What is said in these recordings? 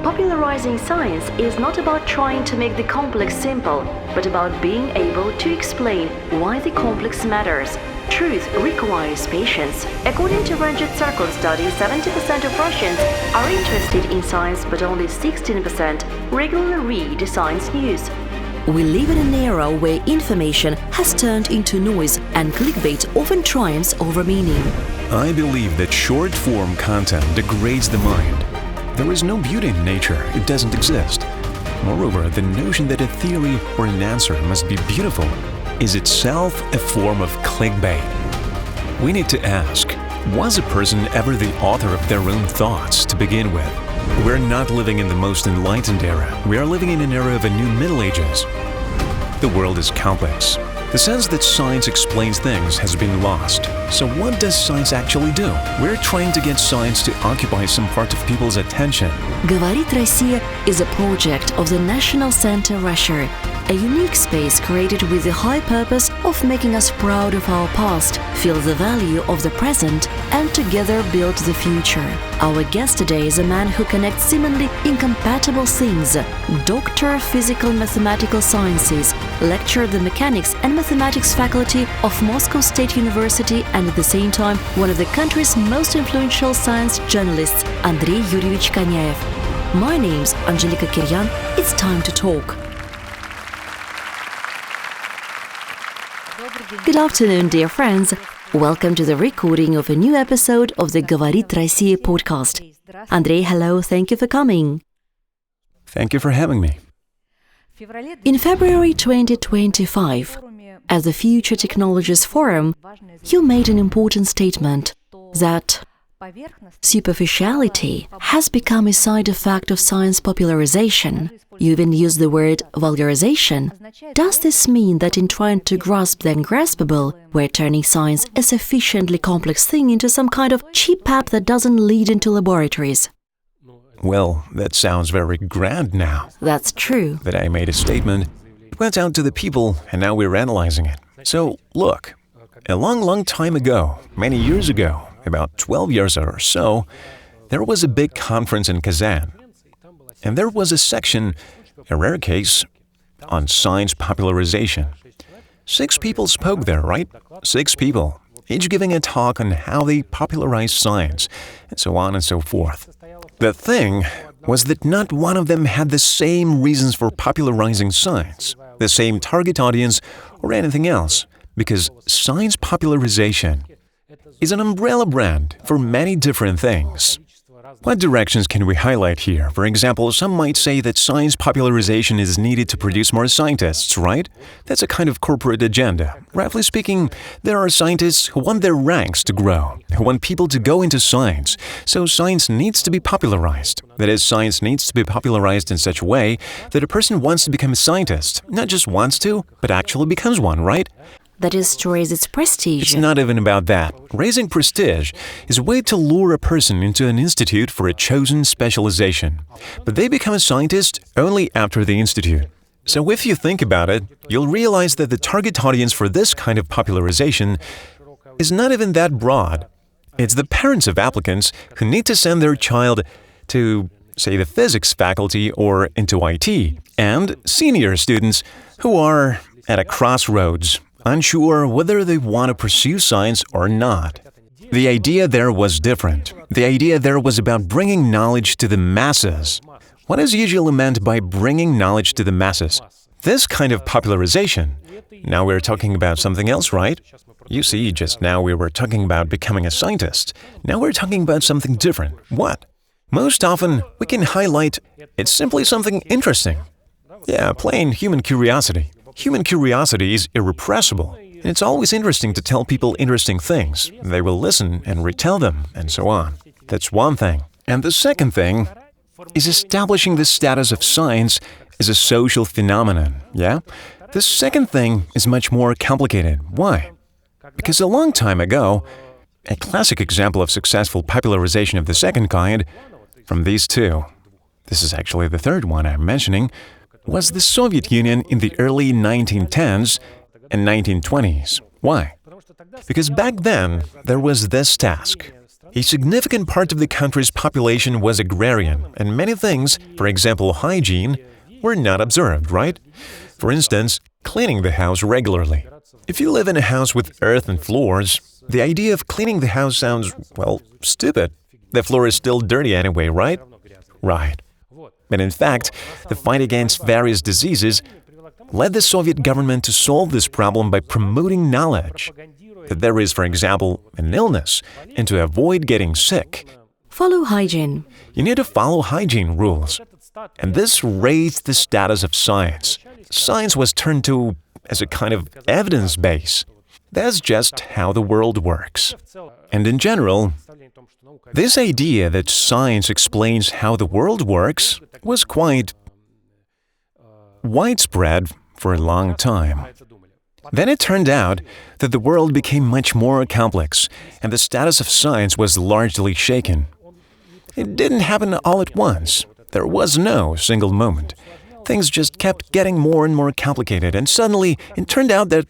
Popularizing science is not about trying to make the complex simple, but about being able to explain why the complex matters. Truth requires patience. According to Ranger Circle study, 70% of Russians are interested in science, but only 16% regularly read science news. We live in an era where information has turned into noise and clickbait often triumphs over meaning. I believe that short-form content degrades the mind. There is no beauty in nature, it doesn't exist. Moreover, the notion that a theory or an answer must be beautiful is itself a form of clickbait. We need to ask, was a person ever the author of their own thoughts to begin with? We're not living in the most enlightened era. We are living in an era of a new Middle Ages. The world is complex. The sense that science explains things has been lost. So what does science actually do? We're trying to get science to occupy some part of people's attention. Говорит Россия is a project of the National Center Russia, a unique space created with the high purpose of making us proud of our past, feel the value of the present, and together build the future. Our guest today is a man who connects seemingly incompatible things: Doctor of Physical Mathematical Sciences, lectured the Mechanics and Mathematics faculty of Moscow State University, and at the same time one of the country's most influential science journalists, Andrey Konyaev. My name's Angelica Kiryan. It's time to talk. Good afternoon, dear friends. Welcome to the recording of a new episode of the Говорит Россия podcast. Andrey, hello, thank you for coming. Thank you for having me. In February 2025, at the Future Technologies Forum, you made an important statement that superficiality has become a side effect of science popularization. You even used the word vulgarization. Does this mean that in trying to grasp the ungraspable, we're turning science a sufficiently complex thing into some kind of cheap pap that doesn't lead into laboratories? Well, that sounds very grand now. That's true. That I made a statement, it went out to the people, and now we're analyzing it. So, look, a long time ago, many years ago, about 12 years or so, there was a big conference in Kazan. And there was a section, a rare case, on science popularization. 6 people spoke there, right? 6 people, each giving a talk on how they popularize science, and so on and so forth. The thing was that not one of them had the same reasons for popularizing science, the same target audience, or anything else, because science popularization is an umbrella brand for many different things. What directions can we highlight here? For example, some might say that science popularization is needed to produce more scientists, right? That's a kind of corporate agenda. Roughly speaking, there are scientists who want their ranks to grow, who want people to go into science. So science needs to be popularized. That is, science needs to be popularized in such a way that a person wants to become a scientist. Not just wants to, but actually becomes one, right? That is to raise its prestige. It's not even about that. Raising prestige is a way to lure a person into an institute for a chosen specialization. But they become a scientist only after the institute. So if you think about it, you'll realize that the target audience for this kind of popularization is not even that broad. It's the parents of applicants who need to send their child to, say, the physics faculty or into IT, and senior students who are at a crossroads, unsure whether they want to pursue science or not. The idea there was different. The idea there was about bringing knowledge to the masses. What is usually meant by bringing knowledge to the masses? This kind of popularization. Now we're talking about something else, right? You see, just now we were talking about becoming a scientist. Now we're talking about something different. What? Most often, we can highlight it's simply something interesting. Yeah, plain human curiosity. Human curiosity is irrepressible, and it's always interesting to tell people interesting things. They will listen and retell them, and so on. That's one thing. And the second thing is establishing the status of science as a social phenomenon, yeah? The second thing is much more complicated. Why? Because a long time ago, a classic example of successful popularization of the second kind, from these two, this is actually the third one I'm mentioning, was the Soviet Union in the early 1910s and 1920s. Why? Because back then, there was this task. A significant part of the country's population was agrarian, and many things, for example hygiene, were not observed, right? For instance, cleaning the house regularly. If you live in a house with earthen floors, the idea of cleaning the house sounds, well, stupid. The floor is still dirty anyway, right? Right. But in fact, the fight against various diseases led the Soviet government to solve this problem by promoting knowledge that there is, for example, an illness, and to avoid getting sick. Follow hygiene. You need to follow hygiene rules. And this raised the status of science. Science was turned to as a kind of evidence base. That's just how the world works. And in general, this idea that science explains how the world works was quite widespread for a long time. Then it turned out that the world became much more complex, and the status of science was largely shaken. It didn't happen all at once. There was no single moment. Things just kept getting more and more complicated, and suddenly it turned out that,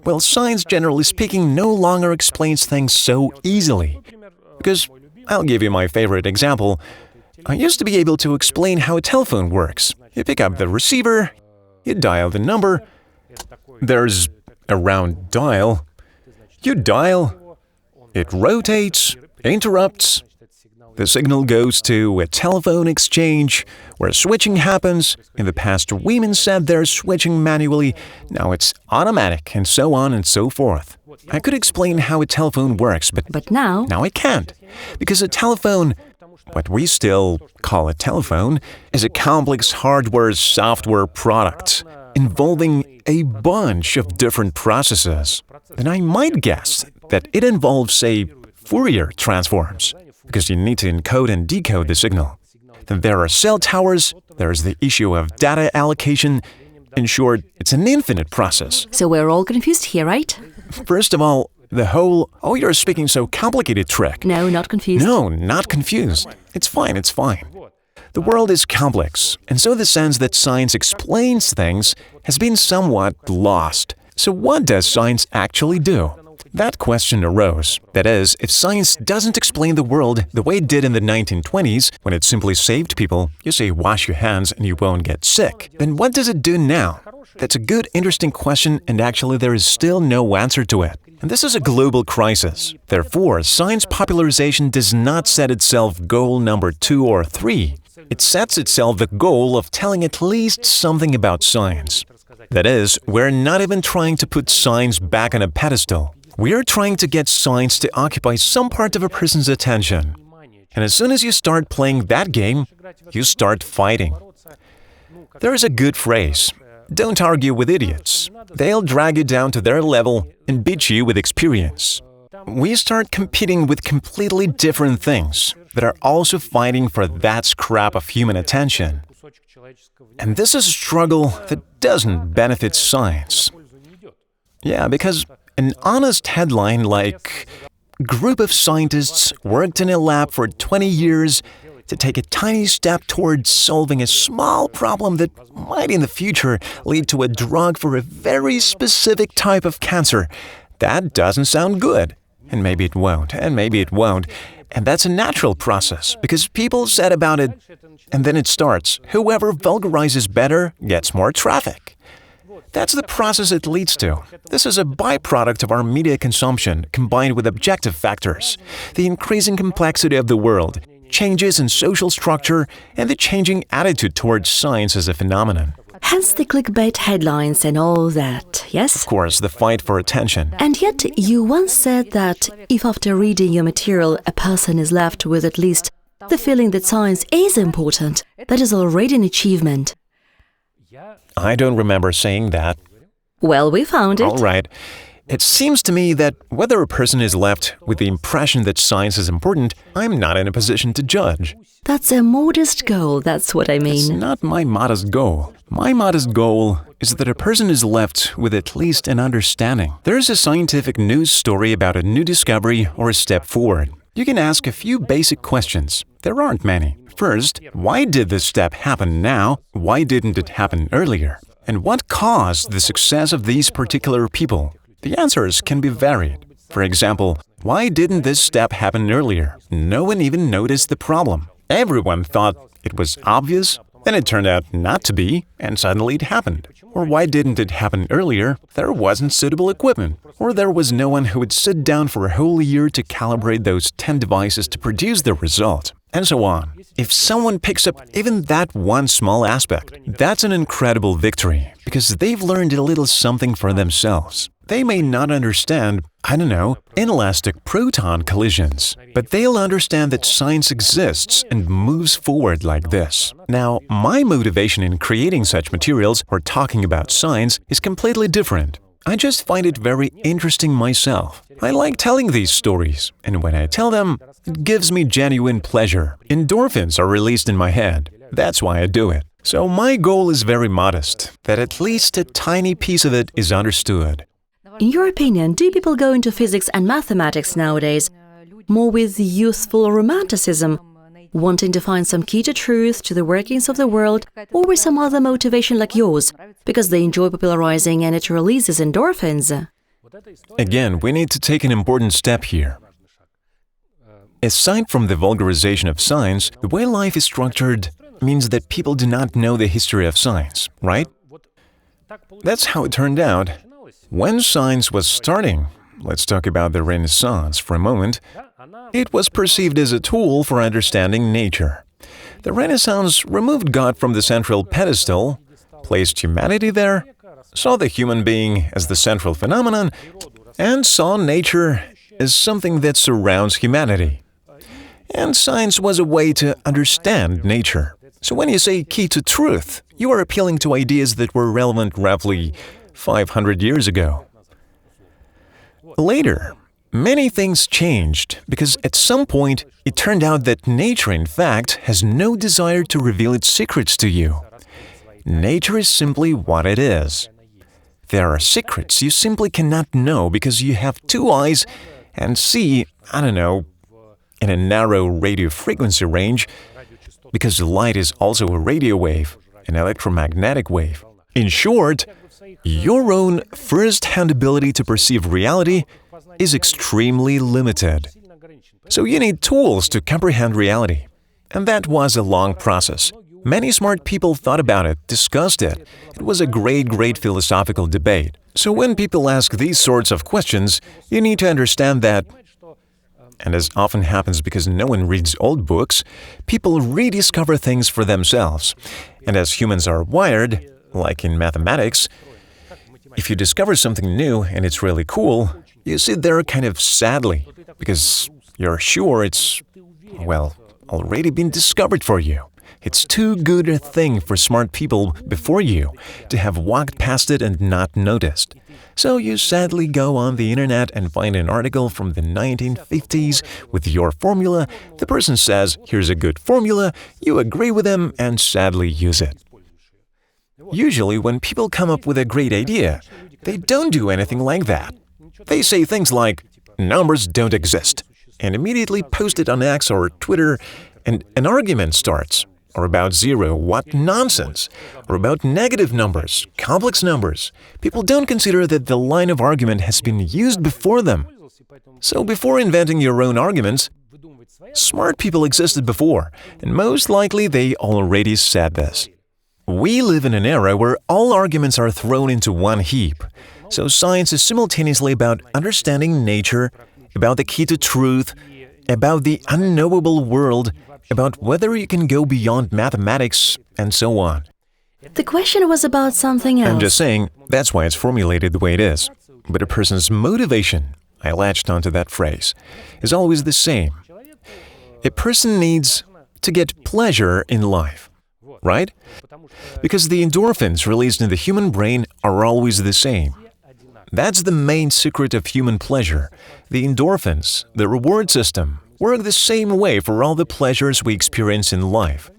well, science, generally speaking, no longer explains things so easily. Because, I'll give you my favorite example. I used to be able to explain how a telephone works. You pick up the receiver, you dial the number, there's a round dial, you dial, it rotates, interrupts, the signal goes to a telephone exchange where switching happens. In the past, women sat there switching manually, now it's automatic, and so on and so forth. I could explain how a telephone works, but now I can't, because a telephone, what we still call a telephone, is a complex hardware-software product involving a bunch of different processes. And I might guess that it involves, say, Fourier transforms, because you need to encode and decode the signal. Then there are cell towers, there's the issue of data allocation. In short, it's an infinite process. So we're all confused here, right? First of all, the whole, oh, you're speaking so complicated trick. No, not confused. No, not confused. It's fine, it's fine. The world is complex, and so the sense that science explains things has been somewhat lost. So what does science actually do? That question arose. That is, if science doesn't explain the world the way it did in the 1920s, when it simply saved people, you say wash your hands and you won't get sick, then what does it do now? That's a good, interesting question, and actually there is still no answer to it. And this is a global crisis. Therefore, science popularization does not set itself goal number 2 or 3. It sets itself the goal of telling at least something about science. That is, we're not even trying to put science back on a pedestal. We are trying to get science to occupy some part of a person's attention. And as soon as you start playing that game, you start fighting. There is a good phrase: don't argue with idiots. They'll drag you down to their level and beat you with experience. We start competing with completely different things that are also fighting for that scrap of human attention. And this is a struggle that doesn't benefit science. Yeah, because an honest headline like, "Group of scientists worked in a lab for 20 years to take a tiny step towards solving a small problem that might in the future lead to a drug for a very specific type of cancer," that doesn't sound good. And maybe it won't, and maybe it won't. And that's a natural process, because people said about it, and then it starts. Whoever vulgarizes better gets more traffic. That's the process it leads to. This is a byproduct of our media consumption, combined with objective factors, the increasing complexity of the world, changes in social structure, and the changing attitude towards science as a phenomenon. Hence the clickbait headlines and all that, yes? Of course, the fight for attention. And yet, you once said that if after reading your material a person is left with at least the feeling that science is important, that is already an achievement. I don't remember saying that. Well, we found it. All right. It seems to me that whether a person is left with the impression that science is important, I'm not in a position to judge. That's a modest goal, that's what I mean. It's not my modest goal. My modest goal is that a person is left with at least an understanding. There's a scientific news story about a new discovery or a step forward. You can ask a few basic questions. There aren't many. First, why did this step happen now? Why didn't it happen earlier? And what caused the success of these particular people? The answers can be varied. For example, why didn't this step happen earlier? No one even noticed the problem. Everyone thought it was obvious, then it turned out not to be, and suddenly it happened. Or why didn't it happen earlier? There wasn't suitable equipment. Or there was no one who would sit down for a whole year to calibrate those 10 devices to produce the result. And so on. If someone picks up even that one small aspect, that's an incredible victory, because they've learned a little something for themselves. They may not understand, inelastic proton collisions, but they'll understand that science exists and moves forward like this. Now, my motivation in creating such materials or talking about science is completely different. I just find it very interesting myself. I like telling these stories, and when I tell them, it gives me genuine pleasure. Endorphins are released in my head. That's why I do it. So my goal is very modest, that at least a tiny piece of it is understood. In your opinion, do people go into physics and mathematics nowadays more with youthful romanticism, wanting to find some key to truth, to the workings of the world, or with some other motivation like yours, because they enjoy popularizing and it releases endorphins? Again, we need to take an important step here. Aside from the vulgarization of science, the way life is structured means that people do not know the history of science, right? That's how it turned out. When science was starting, let's talk about the Renaissance for a moment, it was perceived as a tool for understanding nature. The Renaissance removed God from the central pedestal, placed humanity there, saw the human being as the central phenomenon, and saw nature as something that surrounds humanity. And science was a way to understand nature. So when you say key to truth, you are appealing to ideas that were relevant roughly 500 years ago. Later, many things changed because at some point it turned out that nature, in fact, has no desire to reveal its secrets to you. Nature is simply what it is. There are secrets you simply cannot know because you have two eyes and see, in a narrow radio frequency range, because light is also a radio wave, an electromagnetic wave. In short, your own first-hand ability to perceive reality is extremely limited. So you need tools to comprehend reality. And that was a long process. Many smart people thought about it, discussed it. It was a great philosophical debate. So when people ask these sorts of questions, you need to understand that, and as often happens because no one reads old books, people rediscover things for themselves. And as humans are wired, like in mathematics, if you discover something new and it's really cool, you sit there kind of sadly, because you're sure it's, already been discovered for you. It's too good a thing for smart people before you to have walked past it and not noticed. So you sadly go on the internet and find an article from the 1950s with your formula. The person says, here's a good formula, you agree with them and sadly use it. Usually when people come up with a great idea, they don't do anything like that. They say things like, numbers don't exist, and immediately post it on X or Twitter, and an argument starts. Or about zero, what nonsense! Or about negative numbers, complex numbers. People don't consider that the line of argument has been used before them. So before inventing your own arguments, smart people existed before, and most likely they already said this. We live in an era where all arguments are thrown into one heap. So science is simultaneously about understanding nature, about the key to truth, about the unknowable world, about whether you can go beyond mathematics, and so on. The question was about something else. I'm just saying, that's why it's formulated the way it is. But a person's motivation, I latched onto that phrase, is always the same. A person needs to get pleasure in life, right? Because the endorphins released in the human brain are always the same. That's the main secret of human pleasure. The endorphins, the reward system, work the same way for all the pleasures we experience in life.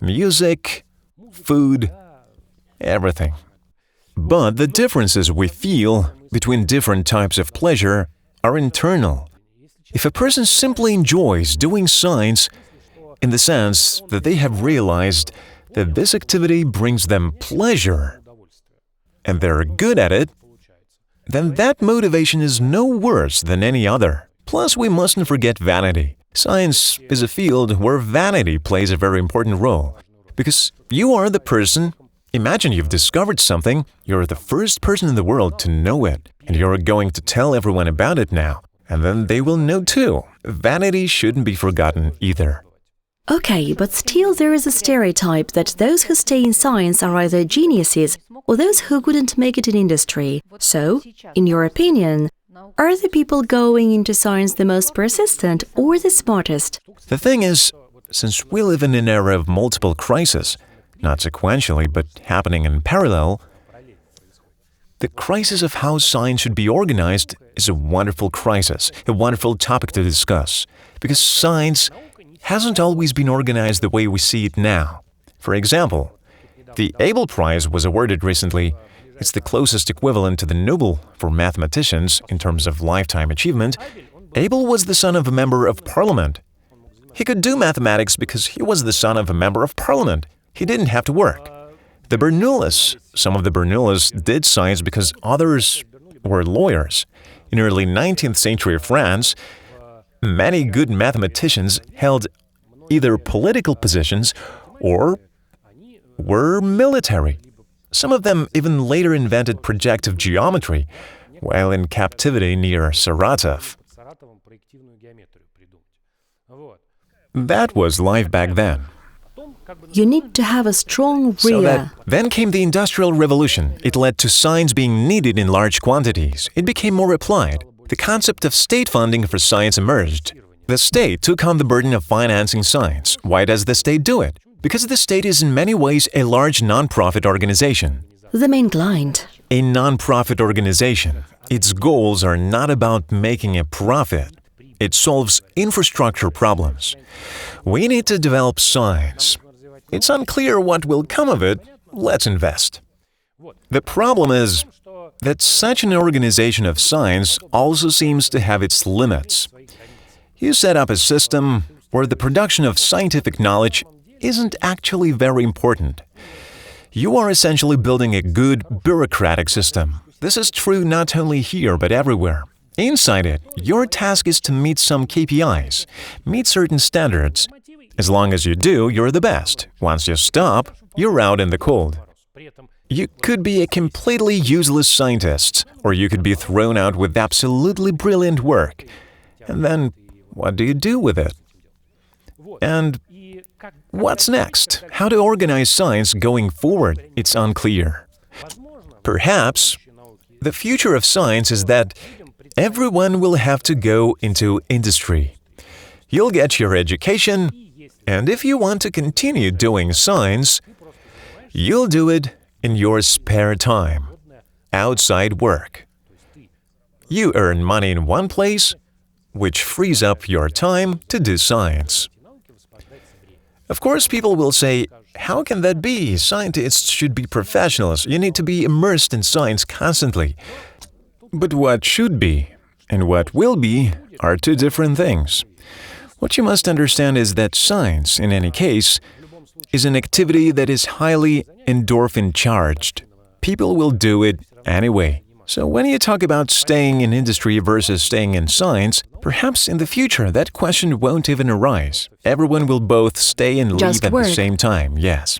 Music, food, everything. But the differences we feel between different types of pleasure are internal. If a person simply enjoys doing science, in the sense that they have realized that this activity brings them pleasure, and they're good at it, then that motivation is no worse than any other. Plus, we mustn't forget vanity. Science is a field where vanity plays a very important role. Because you are the person, imagine you've discovered something, you're the first person in the world to know it, and you're going to tell everyone about it now. And then they will know too. Vanity shouldn't be forgotten either. Okay, but still there is a stereotype that those who stay in science are either geniuses or those who couldn't make it in industry. So, in your opinion, are the people going into science the most persistent or the smartest? The thing is, since we live in an era of multiple crises, not sequentially but happening in parallel, the crisis of how science should be organized is a wonderful crisis, a wonderful topic to discuss, because science hasn't always been organized the way we see it now. For example, the Abel Prize was awarded recently. It's the closest equivalent to the Nobel for mathematicians in terms of lifetime achievement. Abel was the son of a member of parliament. He could do mathematics because he was the son of a member of parliament. He didn't have to work. The Bernoullis, some of the Bernoullis did science because others were lawyers. In early 19th century France, many good mathematicians held either political positions or were military. Some of them even later invented projective geometry while in captivity near Saratov. That was life back then. You need to have a strong rear. Then came the Industrial Revolution. It led to science being needed in large quantities. It became more applied. The concept of state funding for science emerged. The state took on the burden of financing science. Why does the state do it? Because the state is in many ways a large non-profit organization. The main client. A non-profit organization. Its goals are not about making a profit. It solves infrastructure problems. We need to develop science. It's unclear what will come of it. Let's invest. The problem is that such an organization of science also seems to have its limits. You set up a system where the production of scientific knowledge isn't actually very important. You are essentially building a good bureaucratic system. This is true not only here but everywhere. Inside it, your task is to meet some KPIs, meet certain standards. As long as you do, you're the best. Once you stop, you're out in the cold. You could be a completely useless scientist, or you could be thrown out with absolutely brilliant work. And then, what do you do with it? And what's next? How to organize science going forward? It's unclear. Perhaps the future of science is that everyone will have to go into industry. You'll get your education, and if you want to continue doing science, you'll do it in your spare time, outside work. You earn money in one place, which frees up your time to do science. Of course, people will say, how can that be? Scientists should be professionals. You need to be immersed in science constantly. But what should be and what will be are two different things. What you must understand is that science, in any case, is an activity that is highly endorphin-charged. People will do it anyway. So when you talk about staying in industry versus staying in science, perhaps in the future that question won't even arise. Everyone will both stay and leave at the same time, yes.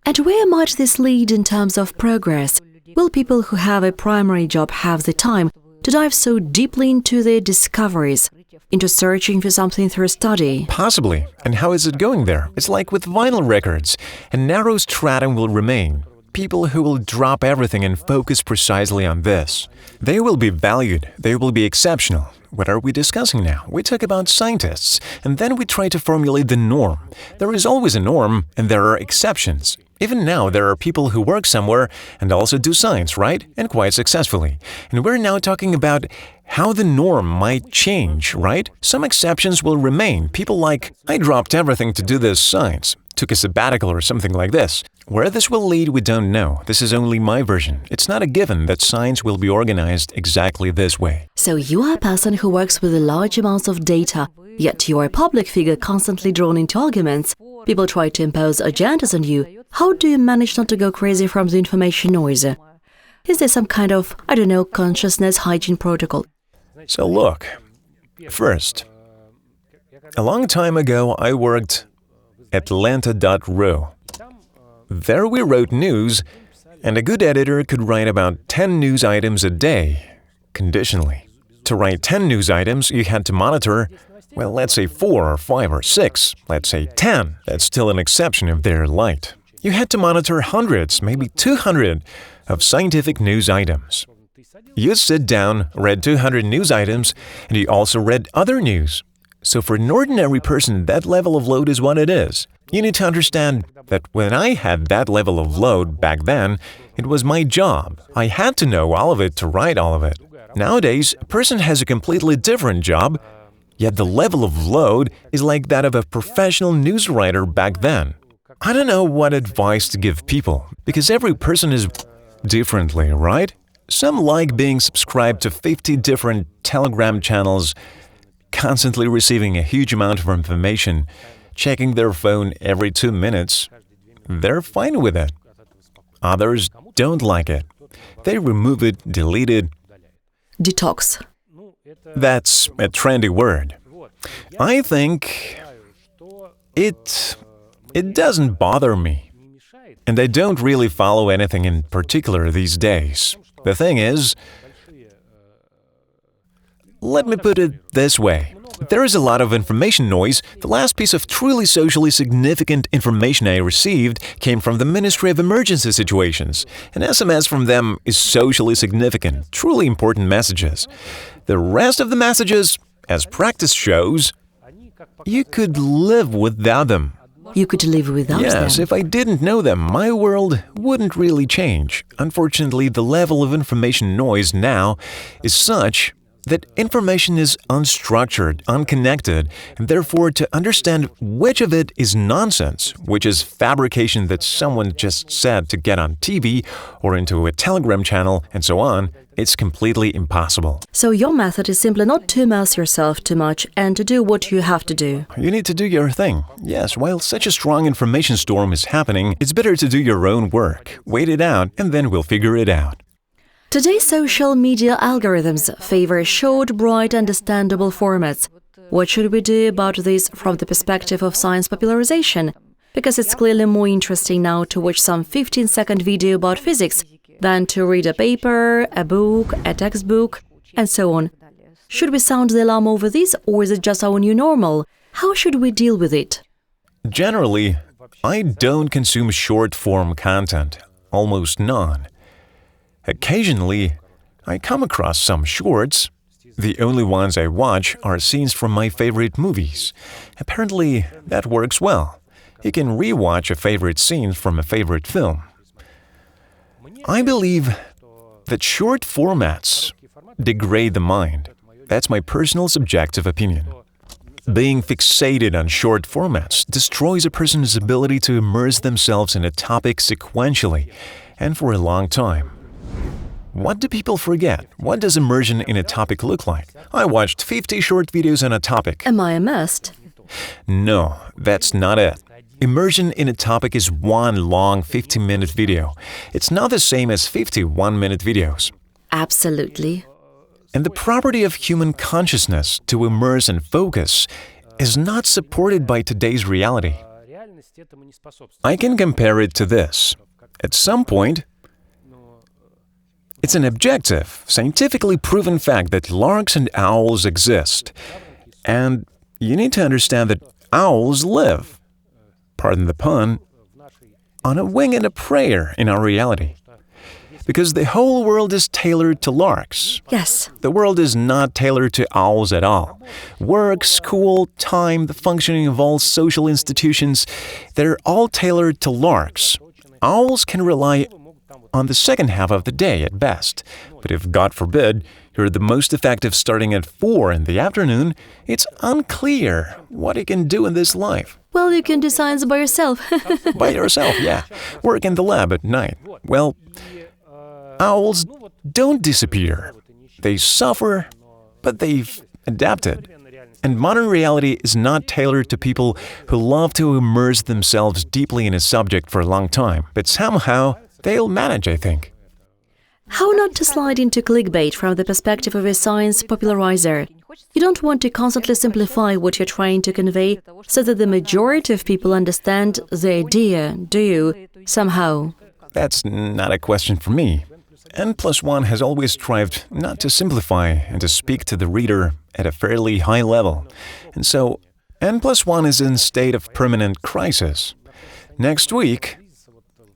And where might this lead in terms of progress? Will people who have a primary job have the time to dive so deeply into their discoveries, into searching for something through study? Possibly. And how is it going there? It's like with vinyl records. A narrow stratum will remain. People who will drop everything and focus precisely on this. They will be valued. They will be exceptional. What are we discussing now? We talk about scientists, and then we try to formulate the norm. There is always a norm, and there are exceptions. Even now, there are people who work somewhere and also do science, right? And quite successfully. And we're now talking about how the norm might change, right? Some exceptions will remain. People like, I dropped everything to do this science, took a sabbatical or something like this. Where this will lead, we don't know. This is only my version. It's not a given that science will be organized exactly this way. So you are a person who works with large amounts of data, yet you are a public figure constantly drawn into arguments. People try to impose agendas on you. How do you manage not to go crazy from the information noise? Is there some kind of, consciousness hygiene protocol? So look, first, a long time ago I worked at Atlanta.ru. There we wrote news, and a good editor could write about 10 news items a day, conditionally. To write 10 news items, you had to monitor, well, let's say 4 or 5 or 6, let's say 10. That's still an exception if they're light. You had to monitor hundreds, maybe 200 of scientific news items. You sit down, read 200 news items, and you also read other news. So for an ordinary person, that level of load is what it is. You need to understand that when I had that level of load back then, it was my job. I had to know all of it to write all of it. Nowadays, a person has a completely different job, yet the level of load is like that of a professional news writer back then. I don't know what advice to give people, because every person is differently, right? Some like being subscribed to 50 different Telegram channels, constantly receiving a huge amount of information, checking their phone every 2 minutes. They're fine with it. Others don't like it. They remove it, delete it. Detox. That's a trendy word. I think it doesn't bother me. And I don't really follow anything in particular these days. The thing is, let me put it this way. There is a lot of information noise. The last piece of truly socially significant information I received came from the Ministry of Emergency Situations. An SMS from them is socially significant, truly important messages. The rest of the messages, as practice shows, you could live without them. You could live without them? Yes, if I didn't know them, my world wouldn't really change. Unfortunately, the level of information noise now is such that information is unstructured, unconnected, and therefore to understand which of it is nonsense, which is fabrication that someone just said to get on TV or into a Telegram channel and so on, it's completely impossible. So your method is simply not to immerse yourself too much and to do what you have to do. You need to do your thing. Yes, while such a strong information storm is happening, it's better to do your own work. Wait it out, and then we'll figure it out. Today's social media algorithms favor short, bright, understandable formats. What should we do about this from the perspective of science popularization? Because it's clearly more interesting now to watch some 15-second video about physics than to read a paper, a book, a textbook, and so on. Should we sound the alarm over this, or is it just our new normal? How should we deal with it? Generally, I don't consume short-form content, almost none. Occasionally, I come across some shorts. The only ones I watch are scenes from my favorite movies. Apparently, that works well. You can rewatch a favorite scene from a favorite film. I believe that short formats degrade the mind. That's my personal subjective opinion. Being fixated on short formats destroys a person's ability to immerse themselves in a topic sequentially and for a long time. What do people forget? What does immersion in a topic look like? I watched 50 short videos on a topic. Am I immersed? No, that's not it. Immersion in a topic is one long 15-minute video. It's not the same as 50 one-minute videos. Absolutely. And the property of human consciousness to immerse and focus is not supported by today's reality. I can compare it to this. At some point, it's an objective, scientifically proven fact that larks and owls exist. And you need to understand that owls live, pardon the pun, on a wing and a prayer in our reality. Because the whole world is tailored to larks. Yes. The world is not tailored to owls at all. Work, school, time, the functioning of all social institutions, they're all tailored to larks. Owls can rely on the second half of the day at best. But if, God forbid, you're the most effective starting at 4 in the afternoon, it's unclear what you can do in this life. Well, you can do science by yourself. By yourself, yeah. Work in the lab at night. Well, owls don't disappear. They suffer, but they've adapted. And modern reality is not tailored to people who love to immerse themselves deeply in a subject for a long time. But somehow, they'll manage, I think. How not to slide into clickbait from the perspective of a science popularizer? You don't want to constantly simplify what you're trying to convey so that the majority of people understand the idea, do you, somehow? That's not a question for me. N+1 has always strived not to simplify and to speak to the reader at a fairly high level. And so, N+1 is in a state of permanent crisis. Next week,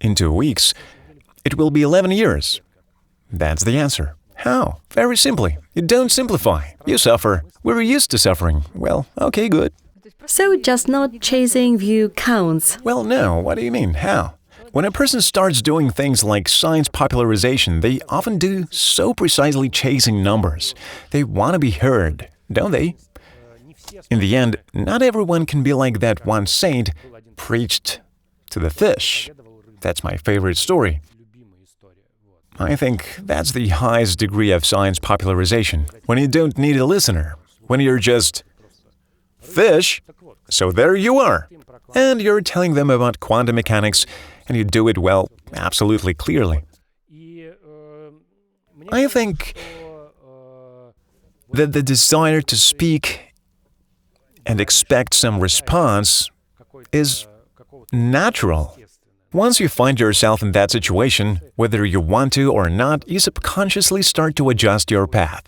in 2 weeks, it will be 11 years. That's the answer. How? Very simply. You don't simplify. You suffer. We're used to suffering. Well, okay, good. So just not chasing view counts? Well, no. What do you mean? How? When a person starts doing things like science popularization, they often do so precisely chasing numbers. They want to be heard, don't they? In the end, not everyone can be like that one saint preached to the fish. That's my favorite story. I think that's the highest degree of science popularization, when you don't need a listener, when you're just fish, so there you are, and you're telling them about quantum mechanics, and you do it well, absolutely clearly. I think that the desire to speak and expect some response is natural. Once you find yourself in that situation, whether you want to or not, you subconsciously start to adjust your path.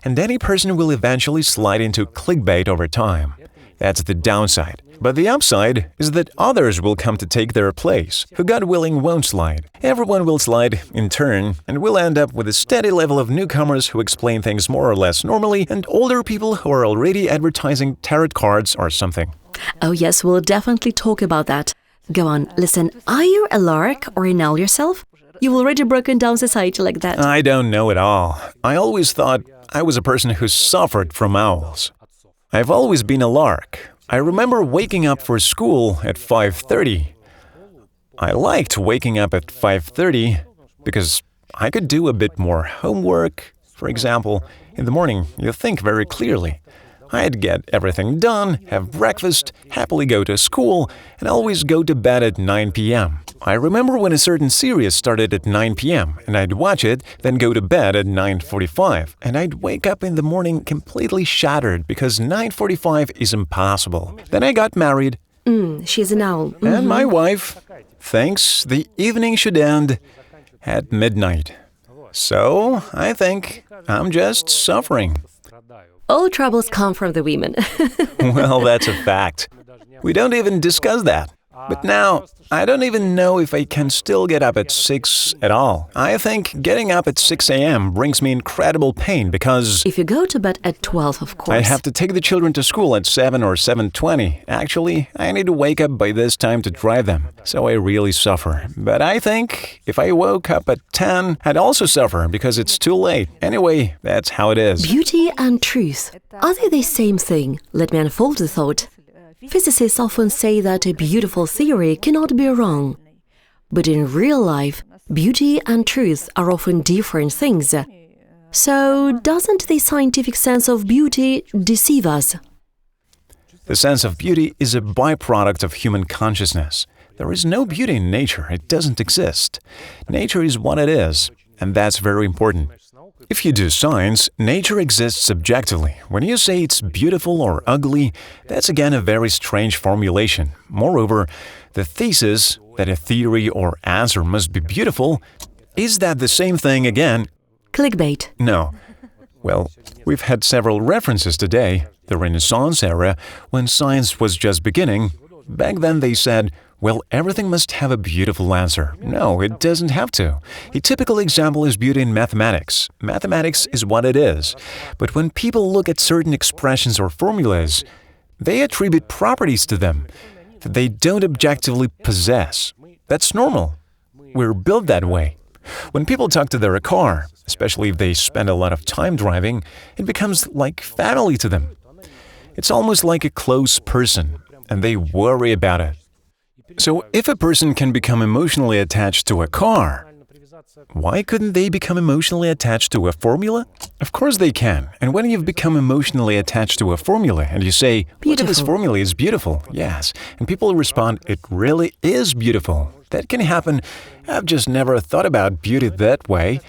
And any person will eventually slide into clickbait over time. That's the downside. But the upside is that others will come to take their place, who God willing won't slide. Everyone will slide in turn, and we'll end up with a steady level of newcomers who explain things more or less normally, and older people who are already advertising tarot cards or something. Oh yes, we'll definitely talk about that. Go on, listen, are you a lark or an owl yourself? You've already broken down society like that. I don't know at all. I always thought I was a person who suffered from owls. I've always been a lark. I remember waking up for school at 5:30. I liked waking up at 5:30 because I could do a bit more homework. For example, in the morning, you think very clearly. I'd get everything done, have breakfast, happily go to school, and always go to bed at 9 p.m. I remember when a certain series started at 9 p.m., and I'd watch it, then go to bed at 9:45, and I'd wake up in the morning completely shattered because 9:45 is impossible. Then I got married. She's an owl. And my wife thinks the evening should end at midnight. So I think I'm just suffering. All troubles come from the women. Well, that's a fact. We don't even discuss that. But now, I don't even know if I can still get up at 6 at all. I think getting up at 6 a.m. brings me incredible pain because If you go to bed at 12, of course. I have to take the children to school at 7 or 7:20. Actually, I need to wake up by this time to drive them, so I really suffer. But I think if I woke up at 10, I'd also suffer because it's too late. Anyway, that's how it is. Beauty and truth. Are they the same thing? Let me unfold the thought. Physicists often say that a beautiful theory cannot be wrong. But in real life, beauty and truth are often different things. So, doesn't the scientific sense of beauty deceive us? The sense of beauty is a byproduct of human consciousness. There is no beauty in nature. It doesn't exist. Nature is what it is, and that's very important. If you do science, nature exists objectively. When you say it's beautiful or ugly, that's again a very strange formulation. Moreover, the thesis that a theory or answer must be beautiful, is that the same thing again? Clickbait. No. Well, we've had several references today. The Renaissance era, when science was just beginning. Back then they said, well, everything must have a beautiful answer. No, it doesn't have to. A typical example is beauty in mathematics. Mathematics is what it is. But when people look at certain expressions or formulas, they attribute properties to them that they don't objectively possess. That's normal. We're built that way. When people talk to their car, especially if they spend a lot of time driving, it becomes like family to them. It's almost like a close person, and they worry about it. So if a person can become emotionally attached to a car, why couldn't they become emotionally attached to a formula? Of course they can. And when you've become emotionally attached to a formula and you say, look at this formula is beautiful, yes, and people respond, it really is beautiful. That can happen. I've just never thought about beauty that way.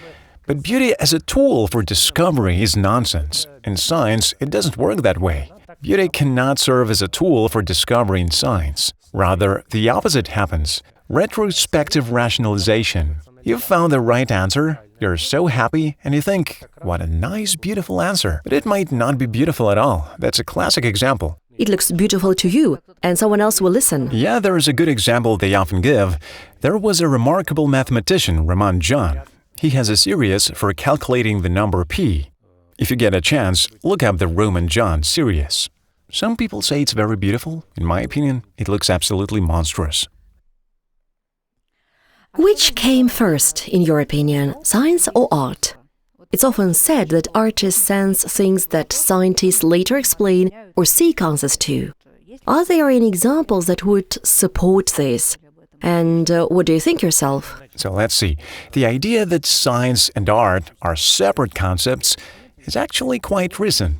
But beauty as a tool for discovery is nonsense. In science, it doesn't work that way. Beauty cannot serve as a tool for discovery in science. Rather, the opposite happens. Retrospective rationalization. You've found the right answer, you're so happy, and you think, what a nice, beautiful answer. But it might not be beautiful at all. That's a classic example. It looks beautiful to you, and someone else will listen. Yeah, there is a good example they often give. There was a remarkable mathematician, Raman John. He has a series for calculating the number p. If you get a chance, look up the Raman John series. Some people say it's very beautiful. In my opinion, it looks absolutely monstrous. Which came first, in your opinion, science or art? It's often said that artists sense things that scientists later explain or seek answers to. Are there any examples that would support this? And what do you think yourself? So let's see. The idea that science and art are separate concepts is actually quite recent.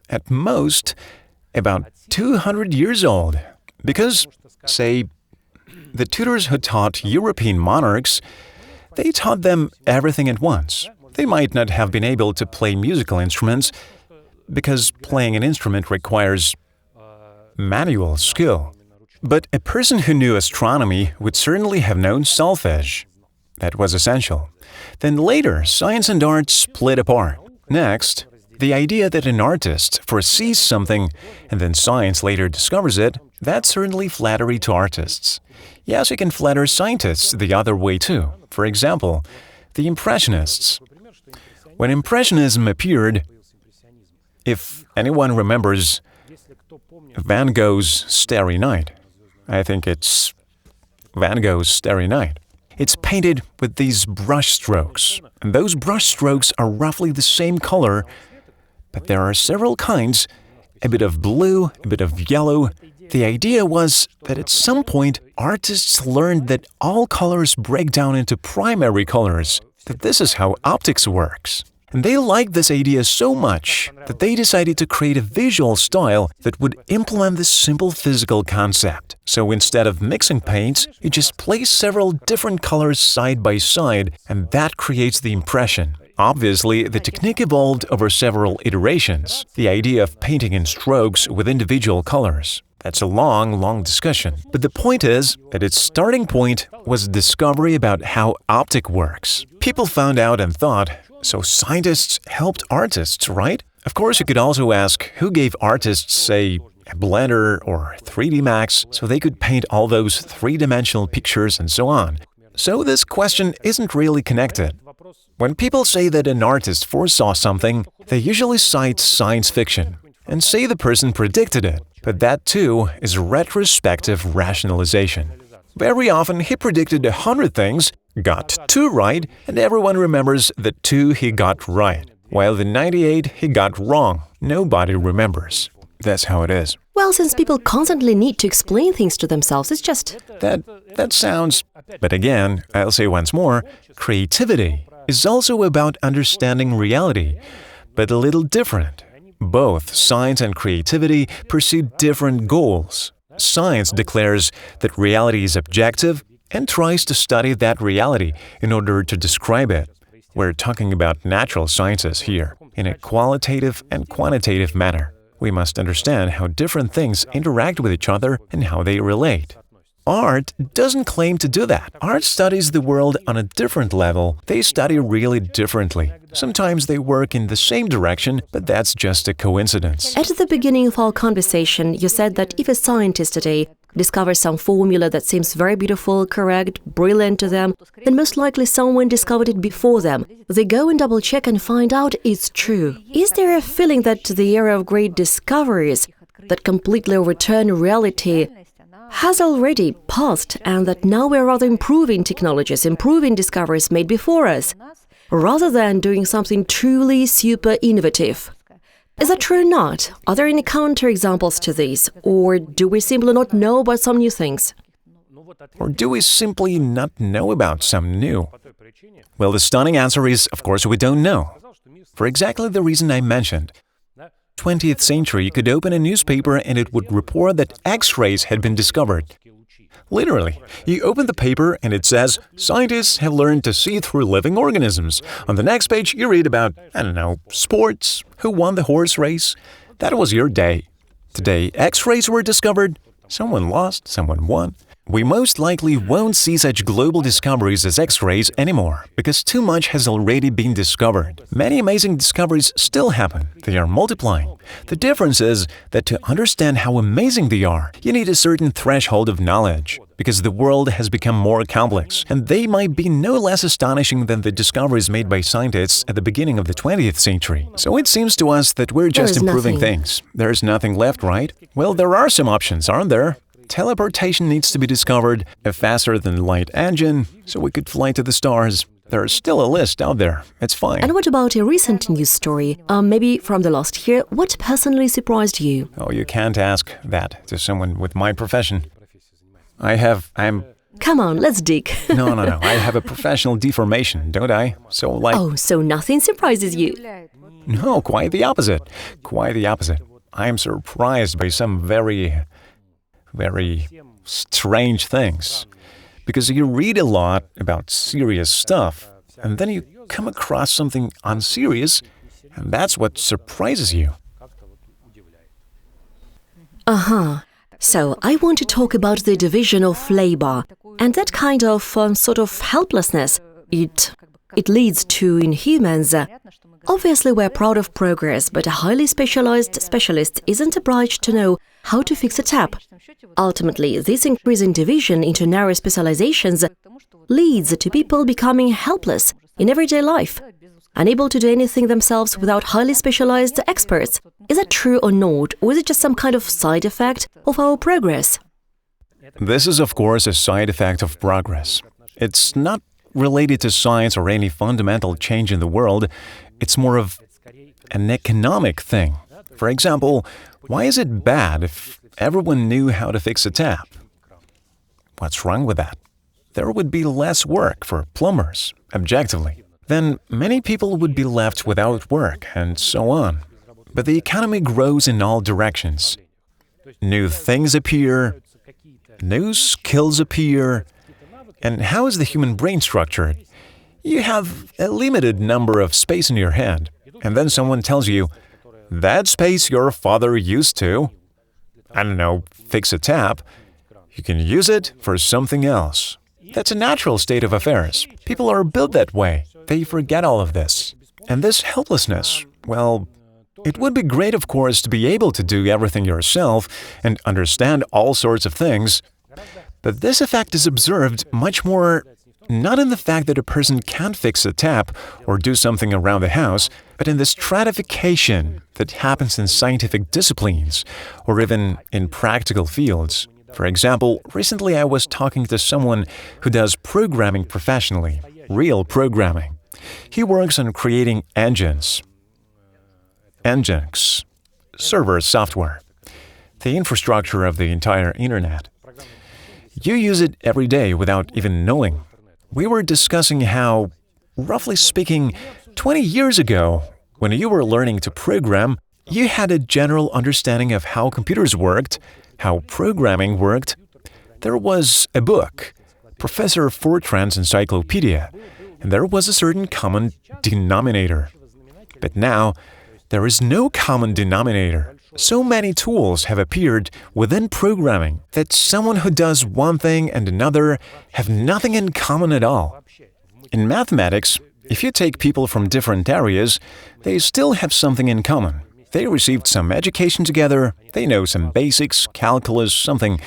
At most, about 200 years old. Because, say, the tutors who taught European monarchs, they taught them everything at once. They might not have been able to play musical instruments because playing an instrument requires manual skill. But a person who knew astronomy would certainly have known solfege. That was essential. Then later, science and art split apart. Next, the idea that an artist foresees something and then science later discovers it, that's certainly flattery to artists. Yes, you can flatter scientists the other way too. For example, the Impressionists. When Impressionism appeared, if anyone remembers Van Gogh's Starry Night, I think it's Van Gogh's Starry Night. It's painted with these brush strokes, and those brush strokes are roughly the same color, but there are several kinds, a bit of blue, a bit of yellow. The idea was that at some point, artists learned that all colors break down into primary colors, that this is how optics works. And they liked this idea so much that they decided to create a visual style that would implement this simple physical concept. So instead of mixing paints, you just place several different colors side by side, and that creates the impression. Obviously, the technique evolved over several iterations, the idea of painting in strokes with individual colors. That's a long discussion. But the point is that its starting point was a discovery about how optic works. People found out and thought, so scientists helped artists, right? Of course, you could also ask who gave artists, say, a Blender or 3D Max so they could paint all those three-dimensional pictures and so on. So this question isn't really connected. When people say that an artist foresaw something, they usually cite science fiction and say the person predicted it. But that too is retrospective rationalization. Very often he predicted 100 things, got 2 right, and everyone remembers the 2 he got right, while the 98 he got wrong. Nobody remembers. That's how it is. Well, since people constantly need to explain things to themselves, it's just… That sounds… But again, I'll say once more, creativity is also about understanding reality, but a little different. Both science and creativity pursue different goals. Science declares that reality is objective and tries to study that reality in order to describe it. We're talking about natural sciences here, in a qualitative and quantitative manner. We must understand how different things interact with each other and how they relate. Art doesn't claim to do that. Art studies the world on a different level. They study really differently. Sometimes they work in the same direction, but that's just a coincidence. At the beginning of our conversation, you said that if a scientist today discovers some formula that seems very beautiful, correct, brilliant to them, then most likely someone discovered it before them. They go and double-check and find out it's true. Is there a feeling that the era of great discoveries that completely overturn reality has already passed, and that now we're rather improving technologies, improving discoveries made before us, rather than doing something truly super innovative? Is that true or not? Are there any counterexamples to this? Or do we simply not know about some new things? Or do we simply not know about some new? Well, the stunning answer is, of course, we don't know. For exactly the reason I mentioned. 20th century, you could open a newspaper and it would report that X-rays had been discovered. Literally, you open the paper and it says, scientists have learned to see through living organisms. On the next page, you read about, sports, who won the horse race. That was your day. Today, X-rays were discovered. Someone lost, someone won. We most likely won't see such global discoveries as X-rays anymore, because too much has already been discovered. Many amazing discoveries still happen. They are multiplying. The difference is that to understand how amazing they are, you need a certain threshold of knowledge, because the world has become more complex, and they might be no less astonishing than the discoveries made by scientists at the beginning of the 20th century. So it seems to us that we're just improving things. There's nothing left, right? Well, there are some options, aren't there? Teleportation needs to be discovered, a faster-than-light engine, so we could fly to the stars. There's still a list out there. It's fine. And what about a recent news story, maybe from the last year? What personally surprised you? Oh, you can't ask that to someone with my profession. I'm... Come on, let's dig. No. I have a professional deformation, don't I? Oh, so nothing surprises you? No, quite the opposite. Quite the opposite. I'm surprised by some very strange things. Because you read a lot about serious stuff, and then you come across something unserious, and that's what surprises you. So I want to talk about the division of labor, and that kind of sort of helplessness it leads to in humans. Obviously, we're proud of progress, but a highly specialized specialist isn't obliged to know how to fix a tap. Ultimately, this increasing division into narrow specializations leads to people becoming helpless in everyday life, unable to do anything themselves without highly specialized experts. Is that true or not, or is it just some kind of side effect of our progress? This is, of course, a side effect of progress. It's not related to science or any fundamental change in the world. It's more of an economic thing. For example, why is it bad if everyone knew how to fix a tap? What's wrong with that? There would be less work for plumbers, objectively. Then many people would be left without work, and so on. But the economy grows in all directions. New things appear, new skills appear. And how is the human brain structured? You have a limited number of space in your head, and then someone tells you, that space your father used to, fix a tap, you can use it for something else. That's a natural state of affairs. People are built that way. They forget all of this. And this helplessness, well, it would be great, of course, to be able to do everything yourself and understand all sorts of things. But this effect is observed much more not in the fact that a person can't fix a tap or do something around the house, but in the stratification that happens in scientific disciplines or even in practical fields. For example, recently I was talking to someone who does programming professionally, real programming. He works on creating engines, server software, the infrastructure of the entire internet. You use it every day without even knowing. We were discussing how, roughly speaking, 20 years ago, when you were learning to program, you had a general understanding of how computers worked, how programming worked. There was a book, Professor Fortran's Encyclopedia, and there was a certain common denominator. But now, there is no common denominator. So many tools have appeared within programming that someone who does one thing and another have nothing in common at all. In mathematics, if you take people from different areas, they still have something in common. They received some education together, they know some basics, calculus, something.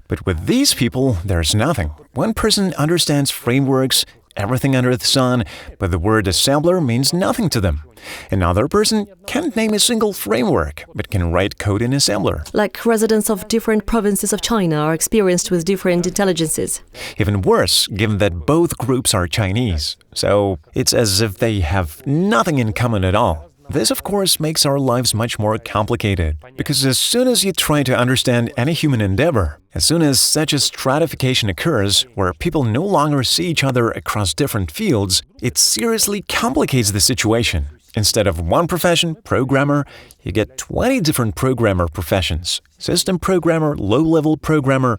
But with these people, there's nothing. One person understands frameworks, everything under the sun, but the word assembler means nothing to them. Another person can't name a single framework, but can write code in assembler. Like residents of different provinces of China are experienced with different intelligences. Even worse, given that both groups are Chinese. So it's as if they have nothing in common at all. This, of course, makes our lives much more complicated, because as soon as you try to understand any human endeavor, as soon as such a stratification occurs, where people no longer see each other across different fields, it seriously complicates the situation. Instead of one profession, programmer, you get 20 different programmer professions. System programmer, low-level programmer.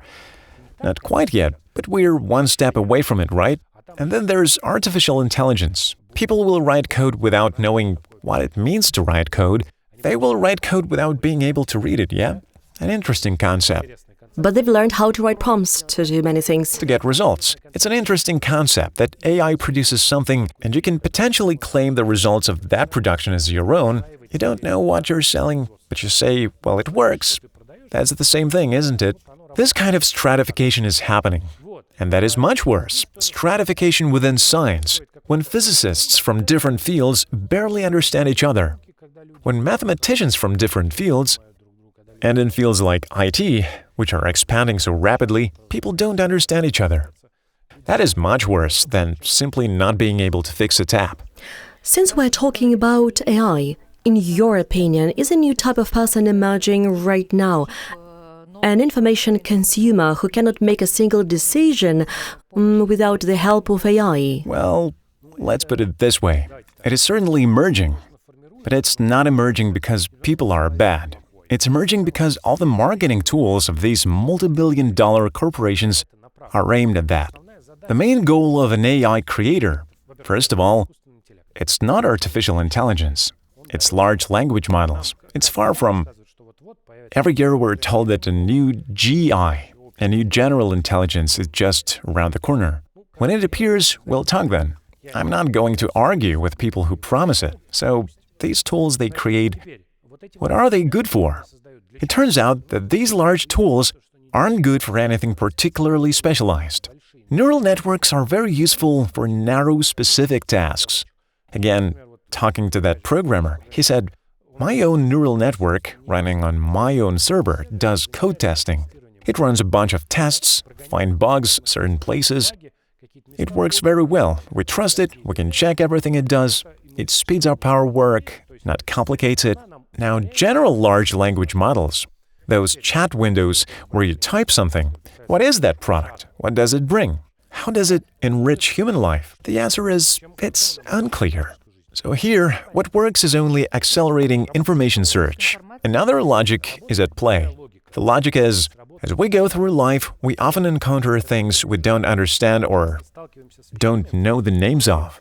Not quite yet, but we're one step away from it, right? And then there's artificial intelligence. People will write code without knowing what it means to write code. They will write code without being able to read it, yeah? An interesting concept. But they've learned how to write prompts to do many things. To get results. It's an interesting concept that AI produces something and you can potentially claim the results of that production as your own. You don't know what you're selling, but you say, well, it works. That's the same thing, isn't it? This kind of stratification is happening. And that is much worse. Stratification within science, when physicists from different fields barely understand each other. When mathematicians from different fields, and in fields like IT, which are expanding so rapidly, people don't understand each other. That is much worse than simply not being able to fix a tap. Since we're talking about AI, in your opinion, is a new type of person emerging right now? An information consumer who cannot make a single decision without the help of AI? Well, let's put it this way. It is certainly emerging, but it's not emerging because people are bad. It's emerging because all the marketing tools of these multi-billion-dollar corporations are aimed at that. The main goal of an AI creator, first of all, it's not artificial intelligence. It's large language models. It's far from... Every year we're told that a new GI, a new general intelligence, is just around the corner. When it appears, we'll talk then. I'm not going to argue with people who promise it. So these tools they create, what are they good for? It turns out that these large tools aren't good for anything particularly specialized. Neural networks are very useful for narrow, specific tasks. Again, talking to that programmer, he said, my own neural network, running on my own server, does code testing. It runs a bunch of tests, finds bugs certain places. It works very well. We trust it, we can check everything it does. It speeds up our work, not complicates it. Now, general large language models, those chat windows where you type something, what is that product? What does it bring? How does it enrich human life? The answer is, it's unclear. So here, what works is only accelerating information search. Another logic is at play. The logic is, as we go through life, we often encounter things we don't understand or don't know the names of.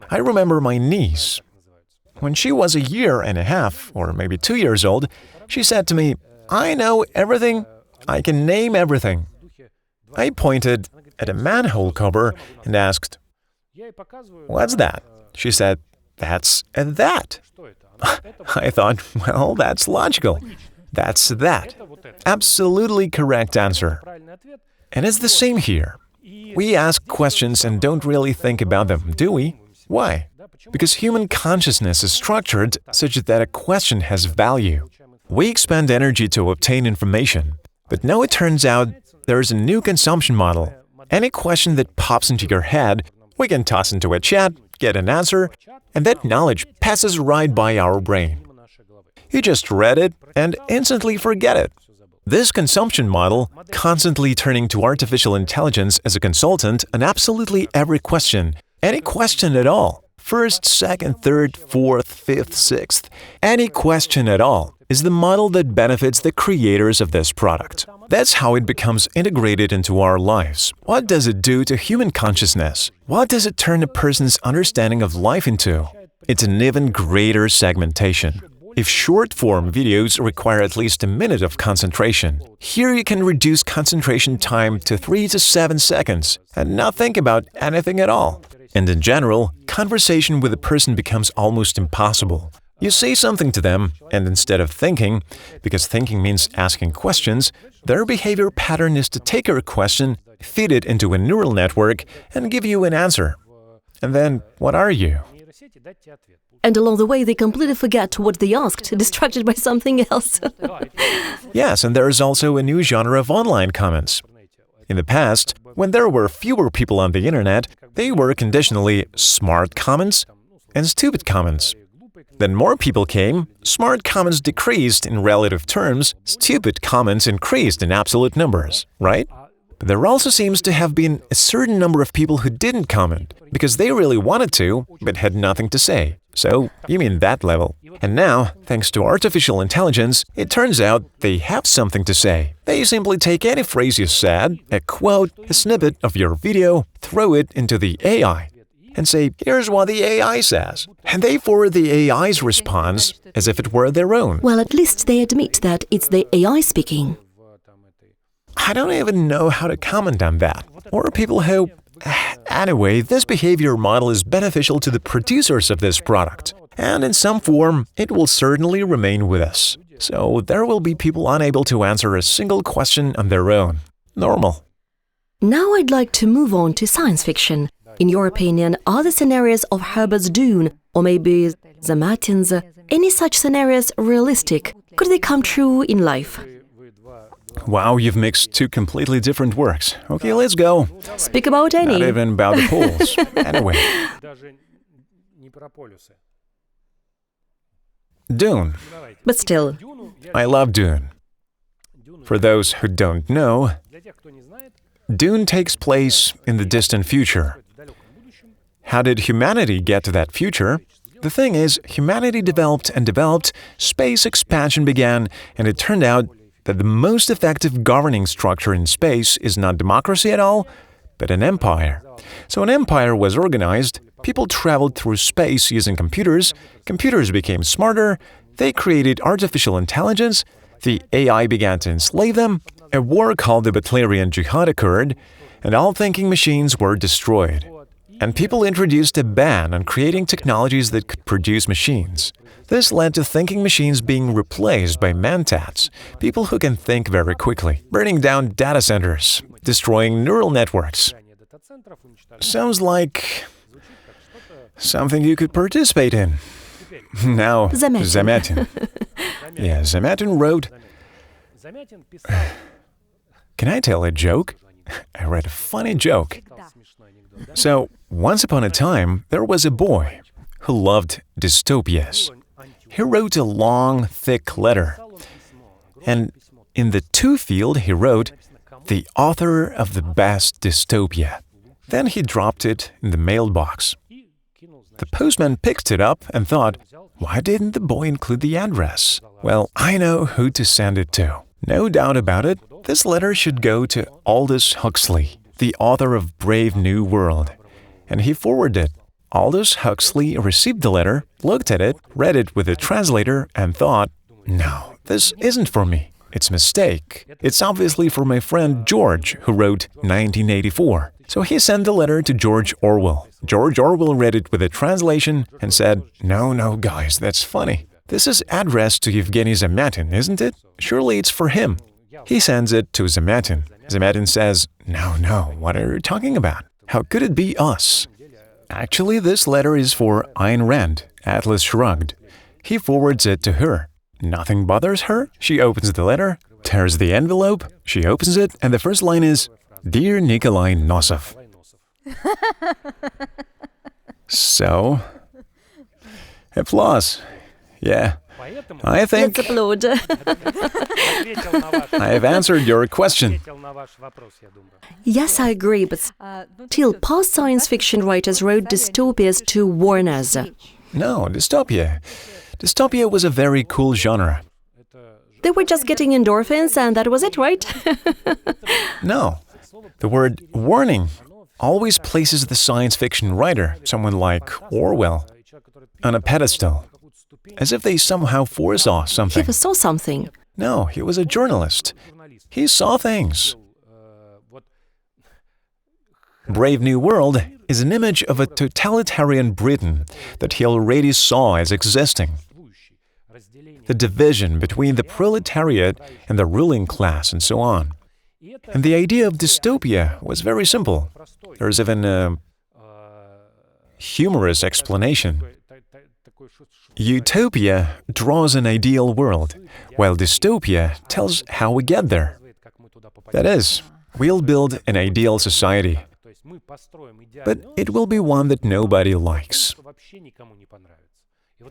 I remember my niece. When she was 1.5 years, or maybe 2 years old, she said to me, I know everything, I can name everything. I pointed at a manhole cover and asked, what's that? She said, that's a that. I thought, well, that's logical. That's that. Absolutely correct answer. And it's the same here. We ask questions and don't really think about them, do we? Why? Because human consciousness is structured such that a question has value. We expend energy to obtain information. But now it turns out there is a new consumption model. Any question that pops into your head, we can toss into a chat, get an answer, and that knowledge passes right by our brain. You just read it and instantly forget it. This consumption model, constantly turning to artificial intelligence as a consultant on absolutely every question, any question at all, first, second, third, fourth, fifth, sixth, any question at all, is the model that benefits the creators of this product. That's how it becomes integrated into our lives. What does it do to human consciousness? What does it turn a person's understanding of life into? It's an even greater segmentation. If short-form videos require at least a minute of concentration, here you can reduce concentration time to 3 to 7 seconds and not think about anything at all. And in general, conversation with a person becomes almost impossible. You say something to them, and instead of thinking, because thinking means asking questions, their behavior pattern is to take your question, feed it into a neural network, and give you an answer. And then, what are you? And along the way, they completely forget what they asked, distracted by something else. Yes, and there is also a new genre of online comments. In the past, when there were fewer people on the internet, they were conditionally smart comments and stupid comments. Then more people came, smart comments decreased in relative terms, stupid comments increased in absolute numbers, right? But there also seems to have been a certain number of people who didn't comment, because they really wanted to, but had nothing to say. So, you mean that level. And now, thanks to artificial intelligence, it turns out they have something to say. They simply take any phrase you said, a quote, a snippet of your video, throw it into the AI, and say, here's what the AI says. And they forward the AI's response as if it were their own. Well, at least they admit that it's the AI speaking. I don't even know how to comment on that. Or people who... Anyway, this behavior model is beneficial to the producers of this product. And in some form, it will certainly remain with us. So there will be people unable to answer a single question on their own. Normal. Now I'd like to move on to science fiction. In your opinion, are the scenarios of Herbert's Dune, or maybe Zamatin's, any such scenarios realistic? Could they come true in life? Wow, you've mixed two completely different works. Okay, let's go. Speak about any. Not even about the poles. Anyway. Dune. But still. I love Dune. For those who don't know, Dune takes place in the distant future. How did humanity get to that future? The thing is, humanity developed and developed, space expansion began, and it turned out that the most effective governing structure in space is not democracy at all, but an empire. So an empire was organized, people traveled through space using computers, computers became smarter, they created artificial intelligence, the AI began to enslave them, a war called the Butlerian Jihad occurred, and all thinking machines were destroyed. And people introduced a ban on creating technologies that could produce machines. This led to thinking machines being replaced by mentats, people who can think very quickly, burning down data centers, destroying neural networks. Sounds like something you could participate in. Now, Zamatin. Yeah, Zamatin wrote... Can I tell a joke? I read a funny joke. So, once upon a time, there was a boy who loved dystopias. He wrote a long, thick letter. And in the to field, he wrote, "The author of the best dystopia." Then he dropped it in the mailbox. The postman picked it up and thought, why didn't the boy include the address? Well, I know who to send it to. No doubt about it, this letter should go to Aldous Huxley, the author of Brave New World. And he forwarded it. Aldous Huxley received the letter, looked at it, read it with a translator, and thought, no, this isn't for me. It's a mistake. It's obviously for my friend George, who wrote 1984. So he sent the letter to George Orwell. George Orwell read it with a translation and said, no, guys, that's funny. This is addressed to Yevgeny Zamatin, isn't it? Surely it's for him. He sends it to Zamatin. Zamatin says, no, what are you talking about? How could it be us? Actually, this letter is for Ayn Rand, Atlas Shrugged. He forwards it to her. Nothing bothers her. She opens the letter, tears the envelope, she opens it, and the first line is, "Dear Nikolai Nosov." So, applause. Yeah, I think Let's applaud. I have answered your question. Yes, I agree, but still, past science fiction writers wrote dystopias to warn us. No, dystopia. Dystopia was a very cool genre. They were just getting endorphins and that was it, right? No. The word warning always places the science fiction writer, someone like Orwell, on a pedestal, as if they somehow foresaw something. He saw something. No, he was a journalist. He saw things. Brave New World is an image of a totalitarian Britain that he already saw as existing. The division between the proletariat and the ruling class and so on. And the idea of dystopia was very simple. There's even a humorous explanation. Utopia draws an ideal world, while dystopia tells how we get there. That is, we'll build an ideal society, but it will be one that nobody likes.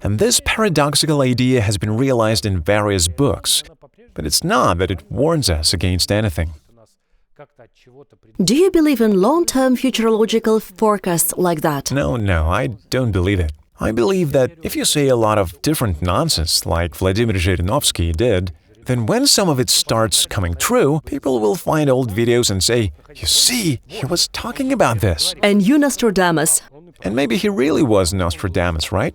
And this paradoxical idea has been realized in various books, but it's not that it warns us against anything. Do you believe in long-term futurological forecasts like that? No, I don't believe it. I believe that if you say a lot of different nonsense, like Vladimir Zhirinovsky did, then when some of it starts coming true, people will find old videos and say, "You see, he was talking about this." And you, Nostradamus. And maybe he really was Nostradamus, right?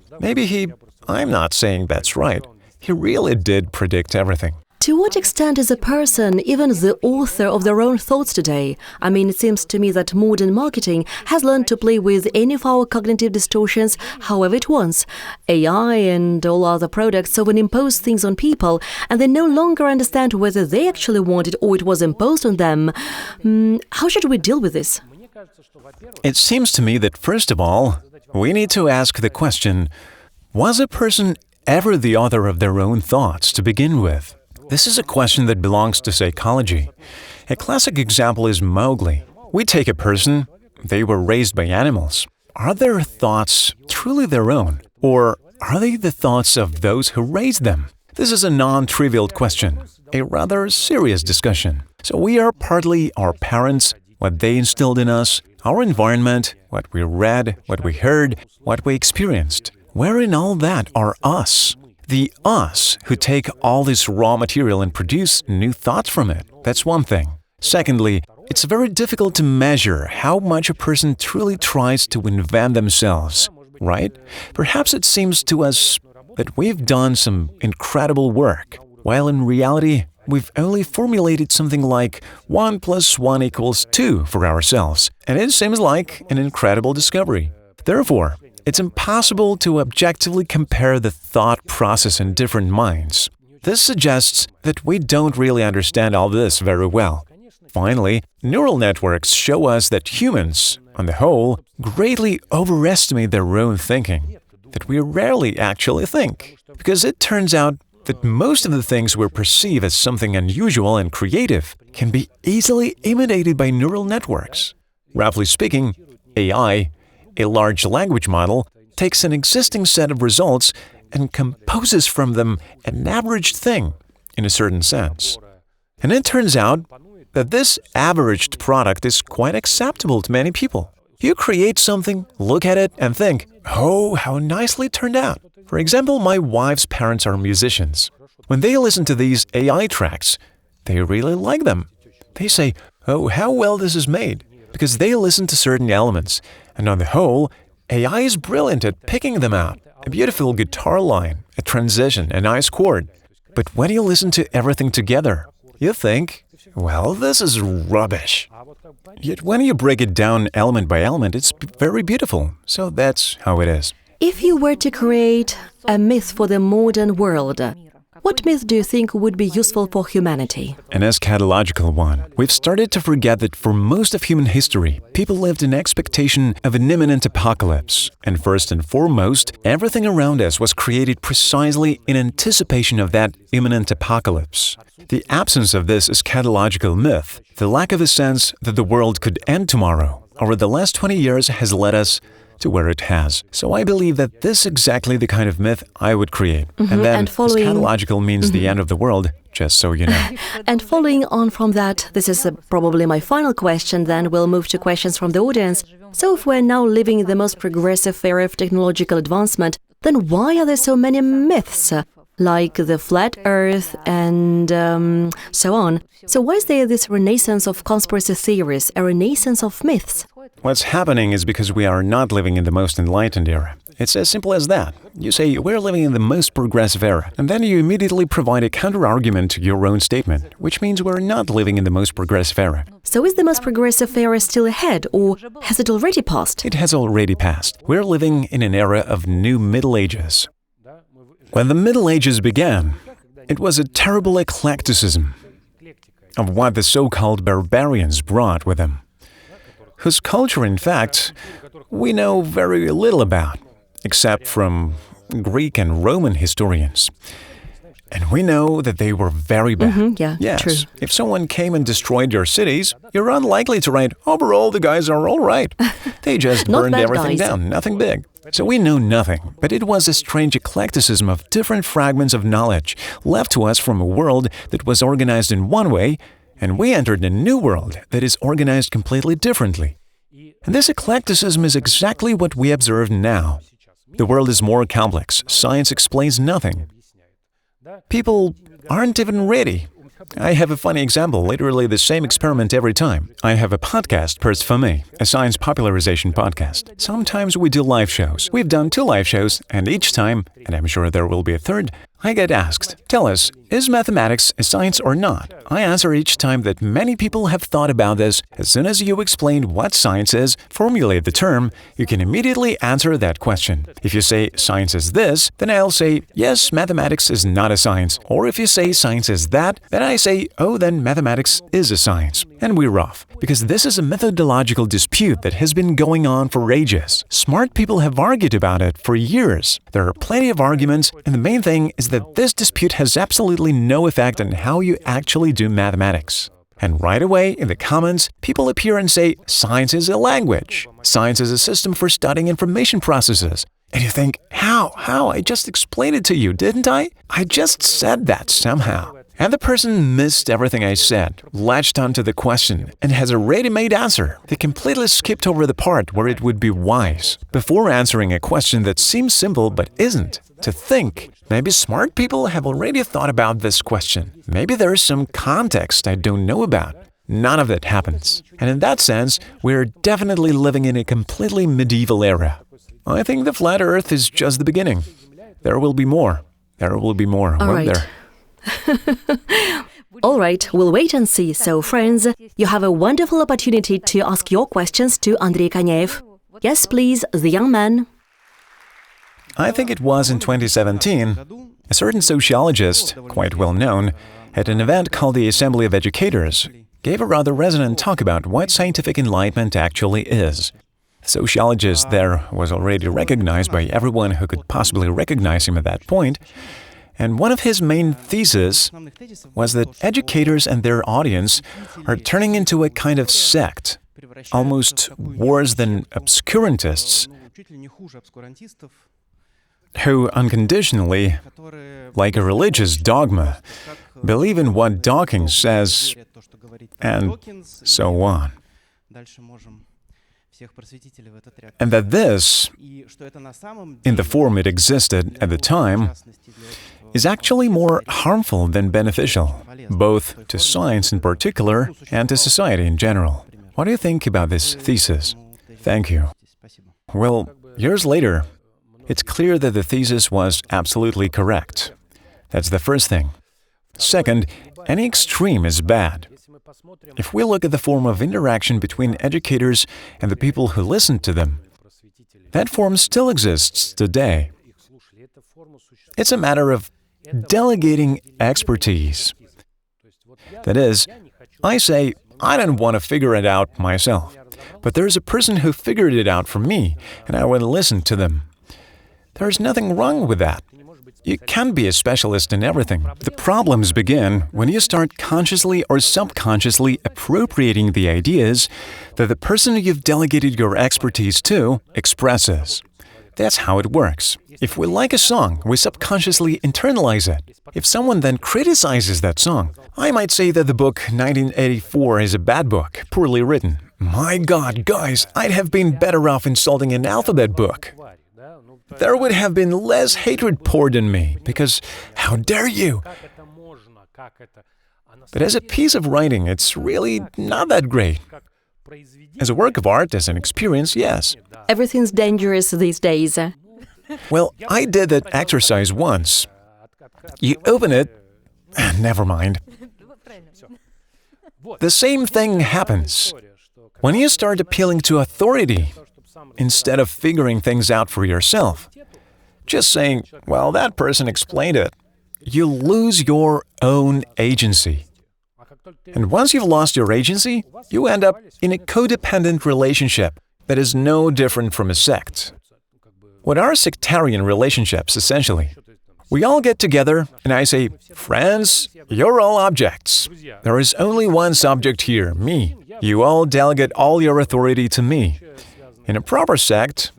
I'm not saying that's right. He really did predict everything. To what extent is a person even the author of their own thoughts today? I mean, it seems to me that modern marketing has learned to play with any of our cognitive distortions however it wants. AI and all other products often impose things on people, and they no longer understand whether they actually want it or it was imposed on them. How should we deal with this? It seems to me that, first of all, we need to ask the question, was a person ever the author of their own thoughts to begin with? This is a question that belongs to psychology. A classic example is Mowgli. We take a person, they were raised by animals. Are their thoughts truly their own? Or are they the thoughts of those who raised them? This is a non-trivial question, a rather serious discussion. So we are partly our parents, what they instilled in us, our environment, what we read, what we heard, what we experienced. Where in all that are us? The us who take all this raw material and produce new thoughts from it. That's one thing. Secondly, it's very difficult to measure how much a person truly tries to invent themselves, right? Perhaps it seems to us that we've done some incredible work, while in reality, we've only formulated something like 1 + 1 = 2 for ourselves, and it seems like an incredible discovery. Therefore, it's impossible to objectively compare the thought process in different minds. This suggests that we don't really understand all this very well. Finally, neural networks show us that humans, on the whole, greatly overestimate their own thinking, that we rarely actually think, because it turns out that most of the things we perceive as something unusual and creative can be easily imitated by neural networks. Roughly speaking, AI, a large language model, takes an existing set of results and composes from them an averaged thing, in a certain sense. And it turns out that this averaged product is quite acceptable to many people. You create something, look at it, and think, "Oh, how nicely it turned out." For example, my wife's parents are musicians. When they listen to these AI tracks, they really like them. They say, "Oh, how well this is made," because they listen to certain elements. And on the whole, AI is brilliant at picking them out. A beautiful guitar line, a transition, a nice chord. But when you listen to everything together, you think, well, this is rubbish. Yet when you break it down element by element, it's very beautiful. So that's how it is. If you were to create a myth for the modern world, what myth do you think would be useful for humanity? An eschatological one. We've started to forget that for most of human history, people lived in expectation of an imminent apocalypse. And first and foremost, everything around us was created precisely in anticipation of that imminent apocalypse. The absence of this eschatological myth, the lack of a sense that the world could end tomorrow, over the last 20 years has led us to where it has. So I believe that this is exactly the kind of myth I would create. And then eschatological means the end of the world, just so you know. And following on from that, this is probably my final question, then we'll move to questions from the audience. So if we're now living in the most progressive era of technological advancement, then why are there so many myths? Like the flat earth and so on. So why is there this renaissance of conspiracy theories, a renaissance of myths? What's happening is because we are not living in the most enlightened era. It's as simple as that. You say, we're living in the most progressive era, and then you immediately provide a counter-argument to your own statement, which means we're not living in the most progressive era. So is the most progressive era still ahead, or has it already passed? It has already passed. We're living in an era of new Middle Ages. When the Middle Ages began, it was a terrible eclecticism of what the so-called barbarians brought with them, whose culture, in fact, we know very little about, except from Greek and Roman historians. And we know that they were very bad. Yes. True. If someone came and destroyed your cities, you're unlikely to write, overall, the guys are all right. They just burned everything down, nothing big. So we know nothing, but it was a strange eclecticism of different fragments of knowledge left to us from a world that was organized in one way, and we entered a new world that is organized completely differently. And this eclecticism is exactly what we observe now. The world is more complex. Science explains nothing. People aren't even ready. I have a funny example, literally the same experiment every time. I have a podcast, First for Me, a science popularization podcast. Sometimes we do live shows. We've done 2 live shows, and each time, and I'm sure there will be a third, I get asked, tell us, is mathematics a science or not? I answer each time that many people have thought about this. As soon as you explain what science is, formulate the term, you can immediately answer that question. If you say science is this, then I'll say, yes, mathematics is not a science. Or if you say science is that, then I say, oh, then mathematics is a science. And we're off. Because this is a methodological dispute that has been going on for ages. Smart people have argued about it for years. There are plenty of arguments, and the main thing is that this dispute has absolutely no effect on how you actually do mathematics. And right away, in the comments, people appear and say, science is a language. Science is a system for studying information processes. And you think, how? I just explained it to you, didn't I? I just said that somehow. And the person missed everything I said, latched onto the question, and has a ready-made answer. They completely skipped over the part where it would be wise. Before answering a question that seems simple but isn't, to think. Maybe smart people have already thought about this question. Maybe there is some context I don't know about. None of that happens. And in that sense, we're definitely living in a completely medieval era. I think the flat Earth is just the beginning. There will be more. There will be more. All right. All right, we'll wait and see. So, friends, you have a wonderful opportunity to ask your questions to Andrey Konyaev. Yes, please, the young man. I think it was in 2017, a certain sociologist, quite well known, at an event called the Assembly of Educators, gave a rather resonant talk about what scientific enlightenment actually is. The sociologist there was already recognized by everyone who could possibly recognize him at that point, and one of his main theses was that educators and their audience are turning into a kind of sect, almost worse than obscurantists, who unconditionally, like a religious dogma, believe in what Dawkins says, and so on. And that this, in the form it existed at the time, is actually more harmful than beneficial, both to science in particular and to society in general. What do you think about this thesis? Thank you. Well, years later, it's clear that the thesis was absolutely correct. That's the first thing. Second, any extreme is bad. If we look at the form of interaction between educators and the people who listen to them, that form still exists today. It's a matter of delegating expertise. That is, I say, I don't want to figure it out myself, but there's a person who figured it out for me, and I want to listen to them. There's nothing wrong with that. You can't be a specialist in everything. The problems begin when you start consciously or subconsciously appropriating the ideas that the person you've delegated your expertise to expresses. That's how it works. If we like a song, we subconsciously internalize it. If someone then criticizes that song, I might say that the book 1984 is a bad book, poorly written. My God, guys, I'd have been better off insulting an alphabet book. There would have been less hatred poured on me, because how dare you? But as a piece of writing, it's really not that great. As a work of art, as an experience, yes. Everything's dangerous these days. Well, I did that exercise once. You open it, never mind. The same thing happens. When you start appealing to authority, instead of figuring things out for yourself, just saying, well, that person explained it, you lose your own agency. And once you've lost your agency, you end up in a codependent relationship that is no different from a sect. What are sectarian relationships, essentially? We all get together, and I say, friends, you're all objects. There is only one subject here, me. You all delegate all your authority to me. In a proper sect,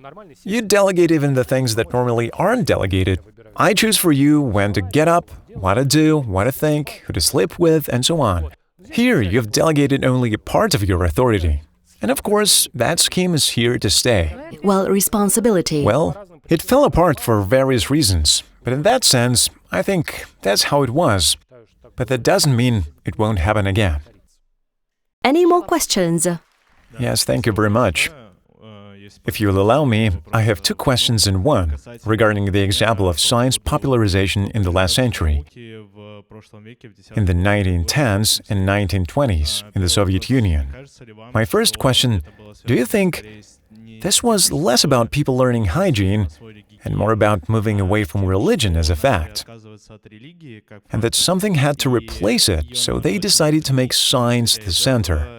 you delegate even the things that normally aren't delegated. I choose for you when to get up, what to do, what to think, who to sleep with, and so on. Here, you've delegated only a part of your authority. And of course, that scheme is here to stay. Well, responsibility. Well, It fell apart for various reasons, but in that sense, I think that's how it was. But that doesn't mean it won't happen again. Any more questions? Yes, thank you very much. If you'll allow me, I have two questions in one regarding the example of science popularization in the last century, in the 1910s and 1920s in the Soviet Union. My first question, do you think this was less about people learning hygiene and more about moving away from religion as a fact, and that something had to replace it, so they decided to make science the center?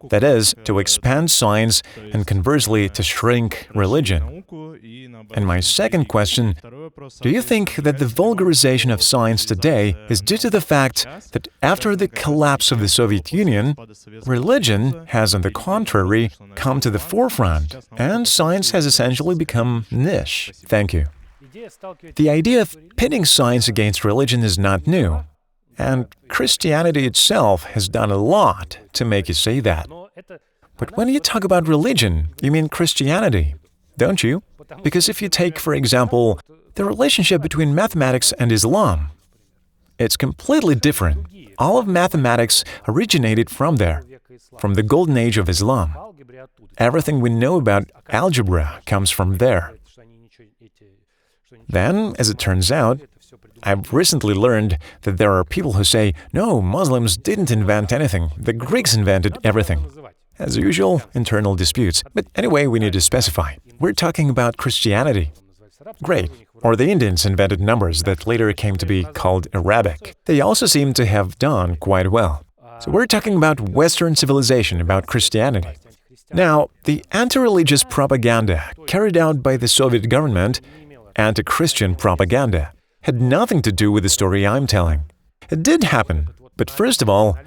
That is, to expand science and conversely to shrink religion. And my second question, do you think that the vulgarization of science today is due to the fact that after the collapse of the Soviet Union, religion has, on the contrary, come to the forefront, and science has essentially become niche? Thank you. The idea of pitting science against religion is not new. And Christianity itself has done a lot to make you say that. But when you talk about religion, you mean Christianity, don't you? Because if you take, for example, the relationship between mathematics and Islam, it's completely different. All of mathematics originated from there, from the golden age of Islam. Everything we know about algebra comes from there. Then, as it turns out, I've recently learned that there are people who say, no, Muslims didn't invent anything. The Greeks invented everything. As usual, internal disputes. But anyway, we need to specify. We're talking about Christianity. Great. Or the Indians invented numbers that later came to be called Arabic. They also seem to have done quite well. So we're talking about Western civilization, about Christianity. Now, the anti-religious propaganda carried out by the Soviet government, anti-Christian propaganda, had nothing to do with the story I'm telling. It did happen, but first of all,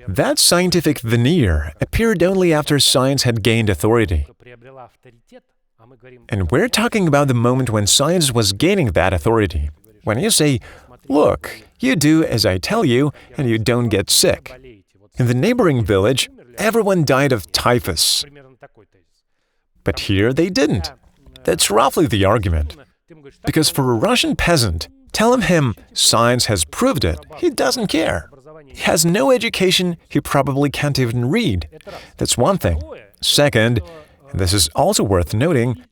that scientific veneer appeared only after science had gained authority. And we're talking about the moment when science was gaining that authority. When you say, look, you do as I tell you, and you don't get sick. In the neighboring village, everyone died of typhus. But here they didn't. That's roughly the argument. Because for a Russian peasant, telling him science has proved it, he doesn't care. He has no education, he probably can't even read. That's one thing. Second, and this is also worth noting,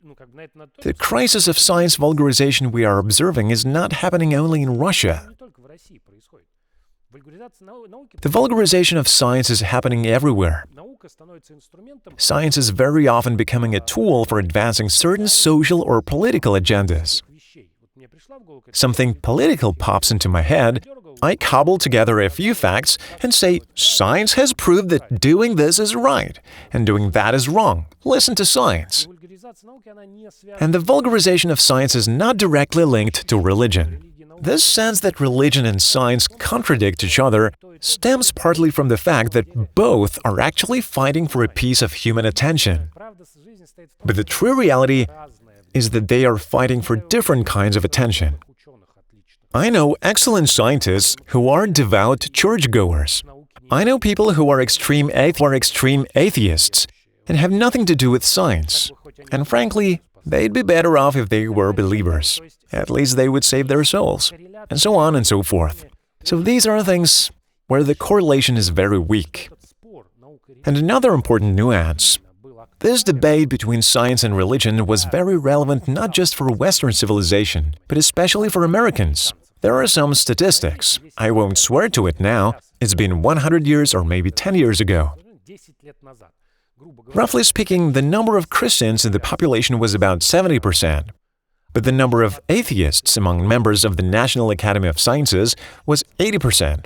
the crisis of science vulgarization we are observing is not happening only in Russia. The vulgarization of science is happening everywhere. Science is very often becoming a tool for advancing certain social or political agendas. Something political pops into my head, I cobble together a few facts and say, science has proved that doing this is right and doing that is wrong. Listen to science. And the vulgarization of science is not directly linked to religion. This sense that religion and science contradict each other stems partly from the fact that both are actually fighting for a piece of human attention. But the true reality is that they are fighting for different kinds of attention. I know excellent scientists who are devout churchgoers. I know people who are extreme atheists and have nothing to do with science. And frankly, they'd be better off if they were believers. At least they would save their souls, and so on and so forth. So these are things where the correlation is very weak. And another important nuance. This debate between science and religion was very relevant not just for Western civilization, but especially for Americans. There are some statistics. I won't swear to it now. It's been 100 years or maybe 10 years ago. Roughly speaking, the number of Christians in the population was about 70%. But the number of atheists among members of the National Academy of Sciences was 80%.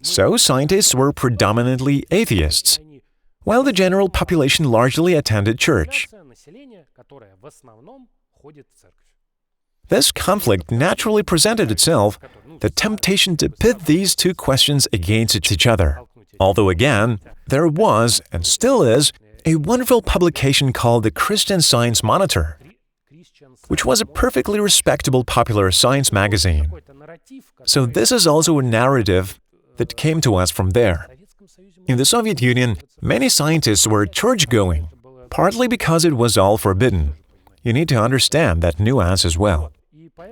So scientists were predominantly atheists, while the general population largely attended church. This conflict naturally presented itself, the temptation to pit these two questions against each other. Although again, there was, and still is, a wonderful publication called the Christian Science Monitor, which was a perfectly respectable popular science magazine. So this is also a narrative that came to us from there. In the Soviet Union, many scientists were church-going, partly because it was all forbidden. you need to understand that nuance as well.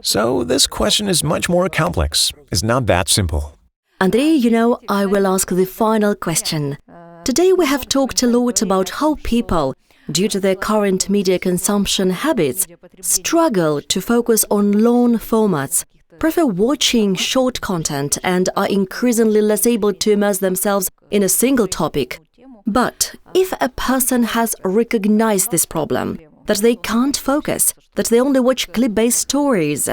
So this question is much more complex. It's not that simple. Andrey, I will ask the final question. Today we have talked a lot about how people, due to their current media consumption habits, struggle to focus on long formats, prefer watching short content, and are increasingly less able to immerse themselves in a single topic. But if a person has recognized this problem, that they can't focus, that they only watch clip-based stories,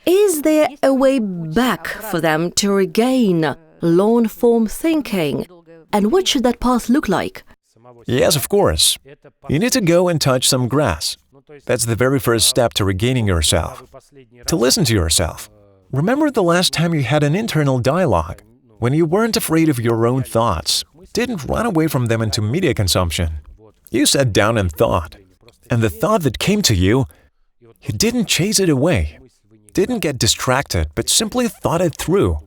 is there a way back for them to regain long-form thinking? And what should that path look like? Yes, of course. You need to go and touch some grass. That's the very first step to regaining yourself. To listen to yourself. Remember the last time you had an internal dialogue, when you weren't afraid of your own thoughts, didn't run away from them into media consumption. You sat down and thought. And the thought that came to you, you didn't chase it away. Didn't get distracted, but simply thought it through.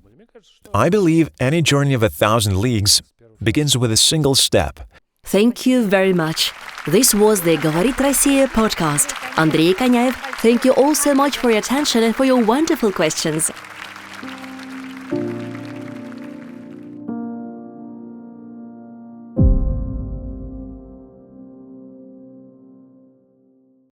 I believe any journey of 1,000 leagues begins with a single step. Thank you very much. This was the Говорит Россия podcast. Andrey Konyaev, thank you all so much for your attention and for your wonderful questions.